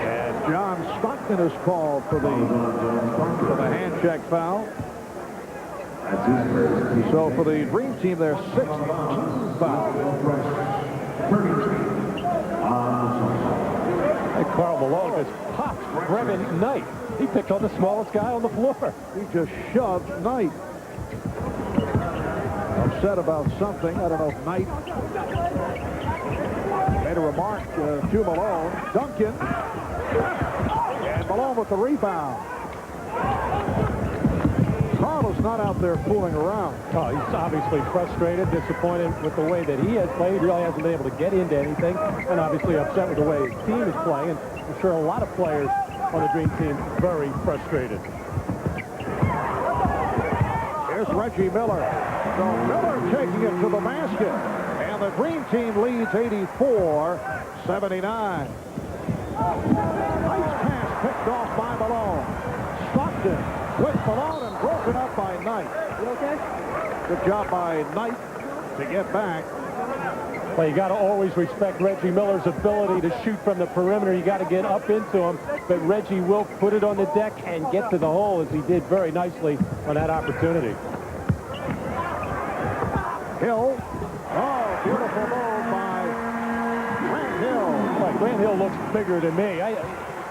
S2: And John Stockton is called for the hand check foul. So for the Dream Team, their 6th foul.
S3: And Karl Malone just popped Brevin Knight. He picked on the smallest guy on the floor.
S2: He just shoved Knight. Upset about something. I don't know if Knight made a remark to Malone. Duncan. And Malone with the rebound. Karl is not out there fooling around.
S3: Oh, he's obviously frustrated, disappointed with the way that he has played. Really hasn't been able to get into anything, and obviously upset with the way his team is playing. And I'm sure a lot of players on the Dream Team very frustrated.
S2: Here's Reggie Miller. So Miller taking it to the basket, and the Dream Team leads 84-79. Nice pass picked off by Malone. Stockton with Malone and broken up by Knight. You okay? Good job by Knight to get back.
S3: Well, you got to always respect Reggie Miller's ability to shoot from the perimeter. You got to get up into him, but Reggie will put it on the deck and get to the hole, as he did very nicely on that opportunity.
S2: Hill. Oh, beautiful move by Grant Hill.
S3: Boy, Grant Hill looks bigger than me.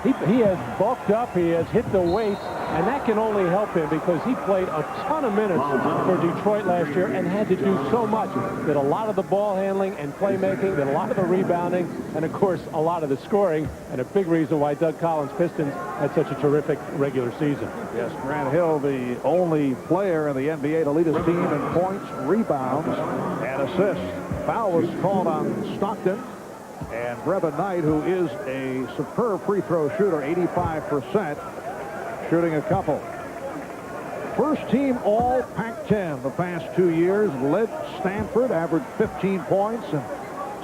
S3: He has bulked up, he has hit the weights, and that can only help him because he played a ton of minutes for Detroit last year and had to do so much. Did a lot of the ball handling and playmaking, did a lot of the rebounding, and of course a lot of the scoring, and a big reason why Doug Collins' Pistons had such a terrific regular season.
S2: Yes, Grant Hill, the only player in the NBA to lead his team in points, rebounds, and assists. Foul was called on Stockton. And Brevin Knight, who is a superb free throw shooter, 85%, shooting a couple. First team all Pac-10 the past 2 years, led Stanford, averaged 15 points and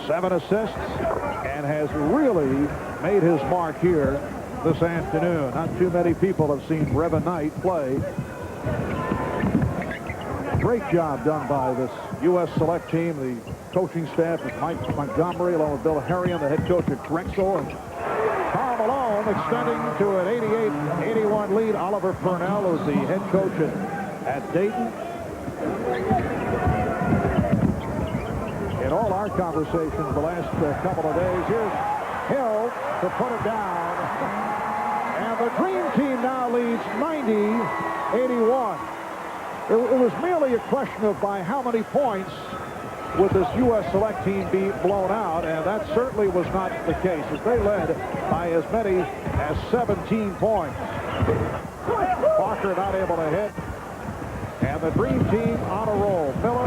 S2: 7 assists, and has really made his mark here this afternoon. Not too many people have seen Brevin Knight play. Great job done by this U.S. Select team. The coaching staff with Mike Montgomery, along with Bill Harrion, the head coach at Drexel, and Karl Malone extending to an 88-81 lead. Oliver Purnell was the head coach at Dayton. In all our conversations the last couple of days, here's Hill to put it down. And the Dream Team now leads 90-81. It was merely a question of by how many points would this U.S. Select team be blown out, and that certainly was not the case, as they led by as many as 17 points. Parker not able to hit, and the Dream Team on a roll. Miller,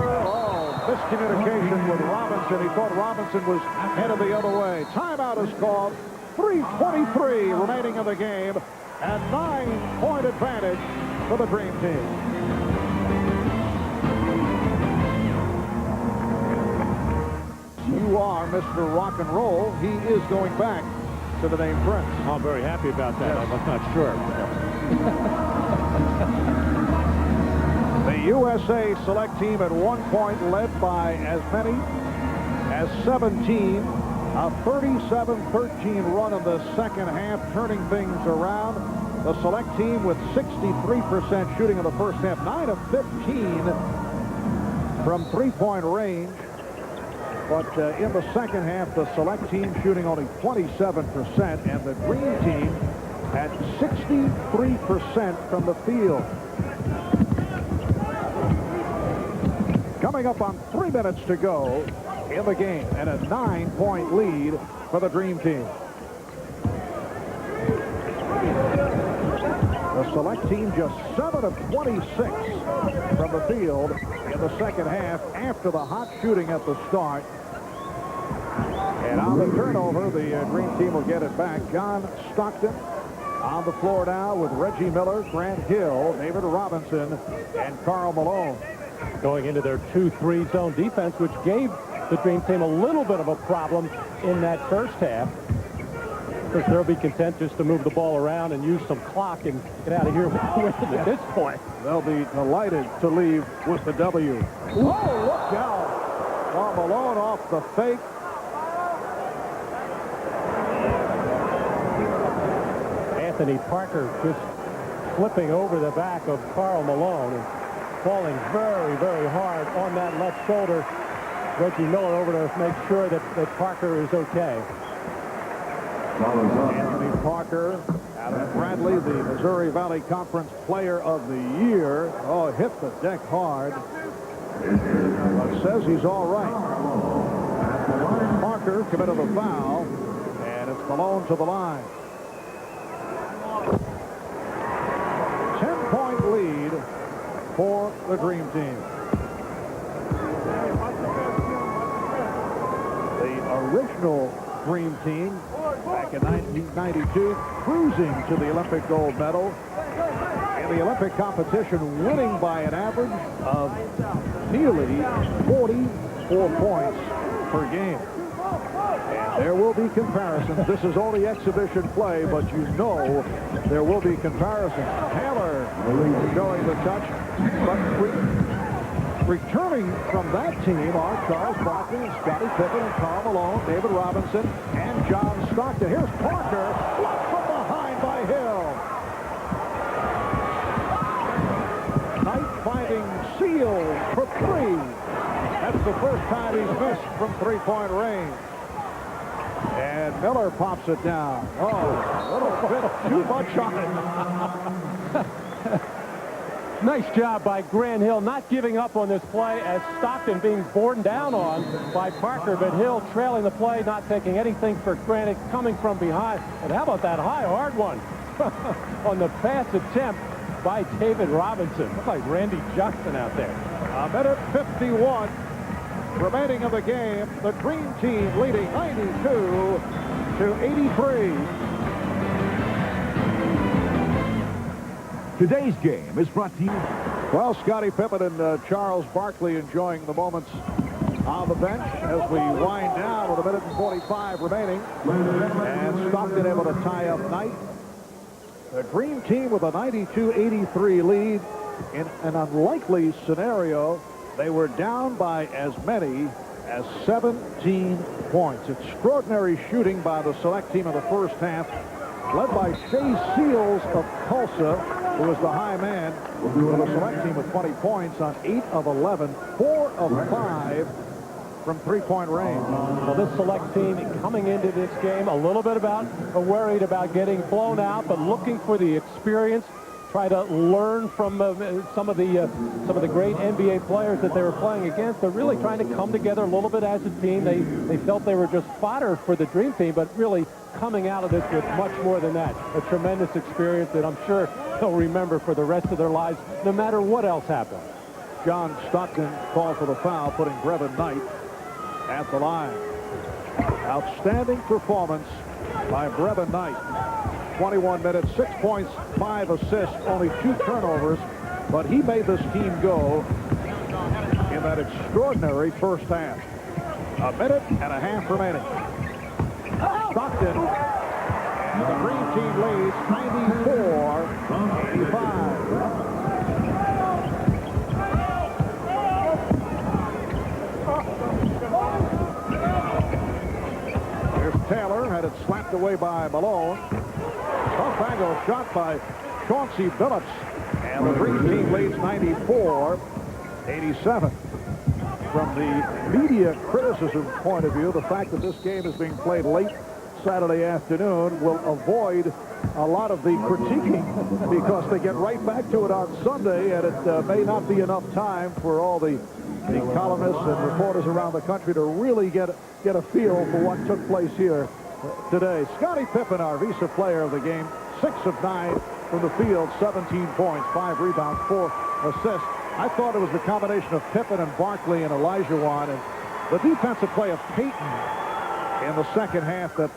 S2: miscommunication with Robinson. He thought Robinson was headed the other way. Timeout is called. 3:23 remaining in the game, and 9-point advantage for the Dream Team. You are Mr. Rock and Roll. He is going back to the name Prince.
S3: I'm very happy about that. Yes. I'm not sure.
S2: The USA Select team at 1 point led by as many as 17. A 37-13 run in the second half, turning things around. The Select team with 63% shooting in the first half, 9 of 15 from three-point range. But in the second half, the Select team shooting only 27%, and the Green team at 63% from the field. Coming up on 3 minutes to go in the game, and a 9-point lead for the Dream Team. The Select team just 7 of 26 from the field in the second half after the hot shooting at the start. And on the turnover, the Green team will get it back. John Stockton on the floor now with Reggie Miller, Grant Hill, David Robinson, and Karl Malone.
S3: Going into their 2-3 zone defense, which gave the Dream Team a little bit of a problem in that first half. Because they'll be content just to move the ball around and use some clock and get out of here with at this point.
S2: They'll be delighted to leave with the W. Oh, look out. Karl Malone off the fake.
S3: Anthony Parker just flipping over the back of Karl Malone and falling very, very hard on that left shoulder. Reggie Miller over to make sure that Parker is okay.
S2: Anthony Parker out of Bradley, the Missouri Valley Conference Player of the Year. Oh, hit the deck hard. But says he's all right. Parker committed a foul, and it's Malone to the line. 10-point lead for the Dream Team. The original Dream Team back in 1992, cruising to the Olympic gold medal. In the Olympic competition, winning by an average of nearly 44 points per game. And there will be comparisons. This is only exhibition play, but you know there will be comparisons. Taylor showing the touch, but returning from that team are Charles Barkley and Scottie Pippen and Karl Malone, David Robinson, and John Stockton. Here's Parker, blocked from behind by Hill. Knight finding Seal for three. That's the first time he's missed from three-point range. And Miller pops it down. Oh, a little bit too much on it.
S3: Nice job by Grant Hill not giving up on this play as Stockton being borne down on by Parker, but Hill trailing the play, not taking anything for granted, coming from behind. And how about that high, hard one on the pass attempt by David Robinson. Looks like Randy Johnson out there.
S2: A minute 51 remaining of the game. The Dream Team leading 92-83.
S5: Today's game is brought to you.
S2: Well, Scottie Pippen and Charles Barkley enjoying the moments on the bench as we wind down with a minute and 45 remaining. And Stockton able to tie up Knight. The Dream Team with a 92-83 lead. In an unlikely scenario, they were down by as many as 17 points. Extraordinary shooting by the Select team in the first half, led by Shea Seals of Tulsa, who was the high man for the Select team with 20 points on 8 of 11, 4 of 5 from three-point range.
S3: Well, this Select team coming into this game a little bit worried about getting blown out, but looking for the experience, try to learn from some of the great NBA players that they were playing against. They're really trying to come together a little bit as a team. They felt they were just fodder for the Dream Team, but really coming out of this with much more than that. A tremendous experience that I'm sure they'll remember for the rest of their lives, no matter what else happens.
S2: John Stockton called for the foul, putting Brevin Knight at the line. Outstanding performance by Brevin Knight. 21 minutes, 6 points, 5 assists, only 2 turnovers, but he made this team go in that extraordinary first half. A minute and a half remaining. Stockton, and the Green Team leads 94-85. Here's Taylor, had it slapped away by Malone. Tough angle shot by Chauncey Billups. And the Green Team leads 94-87. from the media criticism point of view, the fact that this game is being played late Saturday afternoon will avoid a lot of the critiquing because they get right back to it on Sunday, and it may not be enough time for all the columnists and reporters around the country to really get a feel for what took place here today. Scottie Pippen, our Visa player of the game, 6 of 9 from the field, 17 points, 5 rebounds, 4 assists. I thought it was the combination of Pippen and Barkley and Olajuwon and the defensive play of Payton in the second half that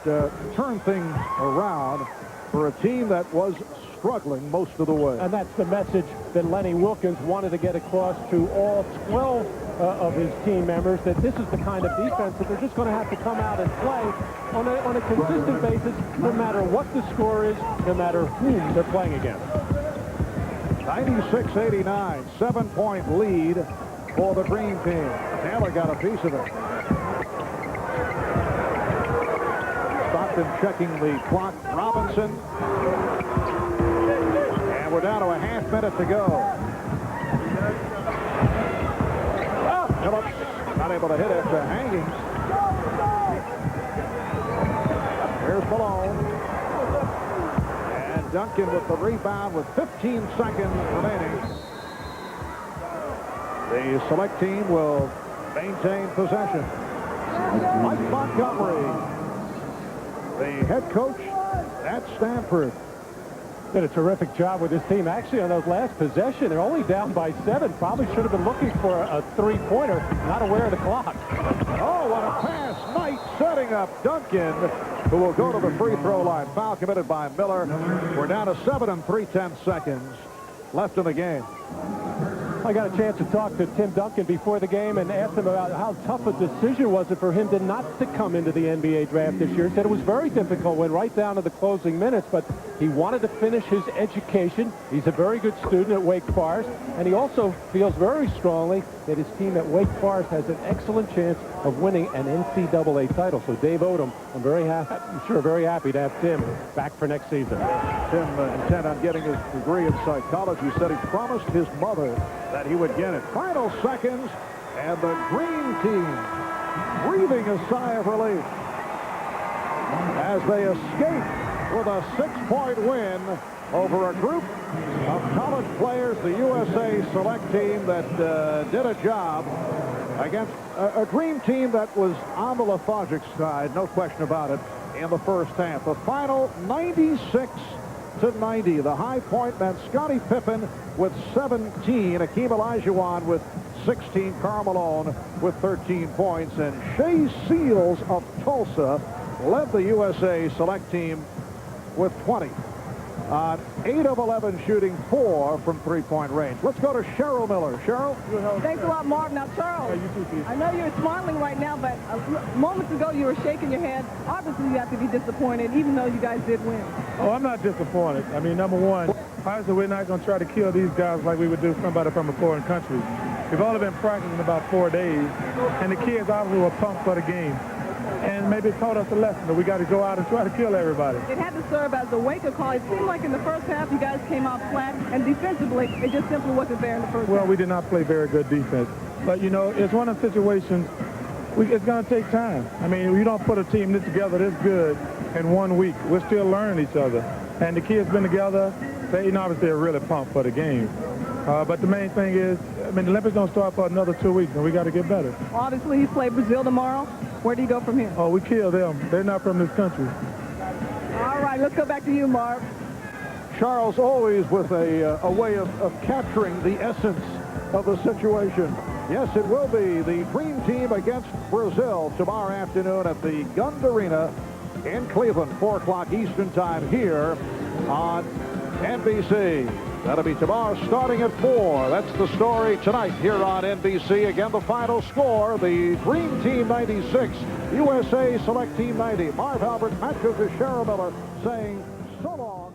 S2: turned things around for a team that was struggling most of the way.
S3: And that's the message that Lenny Wilkens wanted to get across to all 12 of his team members, that this is the kind of defense that they're just going to have to come out and play on a consistent basis, no matter what the score is, no matter whom they're playing against.
S2: 96-89, 7-point lead for the Green Team. Taylor got a piece of it. Stockton checking the clock. Robinson. And we're down to a half minute to go. Phillips not able to hit it to hanging. Here's Malone. And Duncan with the rebound with 15 seconds remaining. The select team will maintain possession. Mike Montgomery, the head coach at Stanford.
S3: Did a terrific job with his team. Actually, on those last possession, they're only down by 7. Probably should have been looking for a three-pointer, not aware of the clock.
S2: Oh, what a pass. Knight setting up Duncan, who will go to the free throw line. Foul committed by Miller. We're down to 7 and 3/10 seconds left in the game.
S3: I got a chance to talk to Tim Duncan before the game and asked him about how tough a decision was it for him to not to come into the NBA draft this year. He said it was very difficult, went right down to the closing minutes, but he wanted to finish his education. He's a very good student at Wake Forest, and he also feels very strongly that his team at Wake Forest has an excellent chance of winning an NCAA title. So Dave Odom, I'm very happy to have Tim back for next season.
S2: Tim intent on getting his degree in psychology, said he promised his mother that he would get it. Final seconds, and the Green Team breathing a sigh of relief as they escape with a 6-point win over a group of college players, the USA Select Team that did a job against a Green Team that was on the lethargic side, no question about it, in the first half. The final 96-90. The high point meant Scottie Pippen with 17, Akeem Olajuwon with 16, Karl Malone with 13 points, and Shea Seals of Tulsa led the USA Select Team with 20. 8 of 11 shooting 4 from three-point range. Let's go to Cheryl Miller. Cheryl?
S6: Thanks a lot, Marv. Now, Charles, I know you're smiling right now, but moments ago you were shaking your head. Obviously, you have to be disappointed, even though you guys did win.
S13: Oh, I'm not disappointed. I mean, number one, obviously we're not going to try to kill these guys like we would do somebody from a foreign country. We've only been practicing about 4 days, and the kids obviously were pumped for the game. And maybe it taught us a lesson that we got to go out and try to kill everybody.
S6: It had to serve as a wake-up call. It seemed like in the first half you guys came out flat, and defensively it just simply wasn't there in the first half.
S13: Well, we did not play very good defense. But, you know, it's one of the situations, it's going to take time. I mean, you don't put a team this together this good in 1 week. We're still learning each other. And the kids been together. They, obviously, are really pumped for the game. But the main thing is, I mean, the Olympics don't start for another 2 weeks, and we got to get better.
S6: Obviously, you play Brazil tomorrow. Where do you go from here?
S13: Oh, we kill them. They're not from this country.
S6: All right, let's go back to you, Marv.
S2: Charles always with a way of capturing the essence of the situation. Yes, it will be the Green Team against Brazil tomorrow afternoon at the Gund Arena in Cleveland, 4 o'clock Eastern Time here on NBC. That'll be tomorrow starting at 4. That's the story tonight here on NBC. Again, the final score, the Green Team 96, USA Select Team 90. Marv Albert, Matt Joseph, Cheryl Miller saying so long.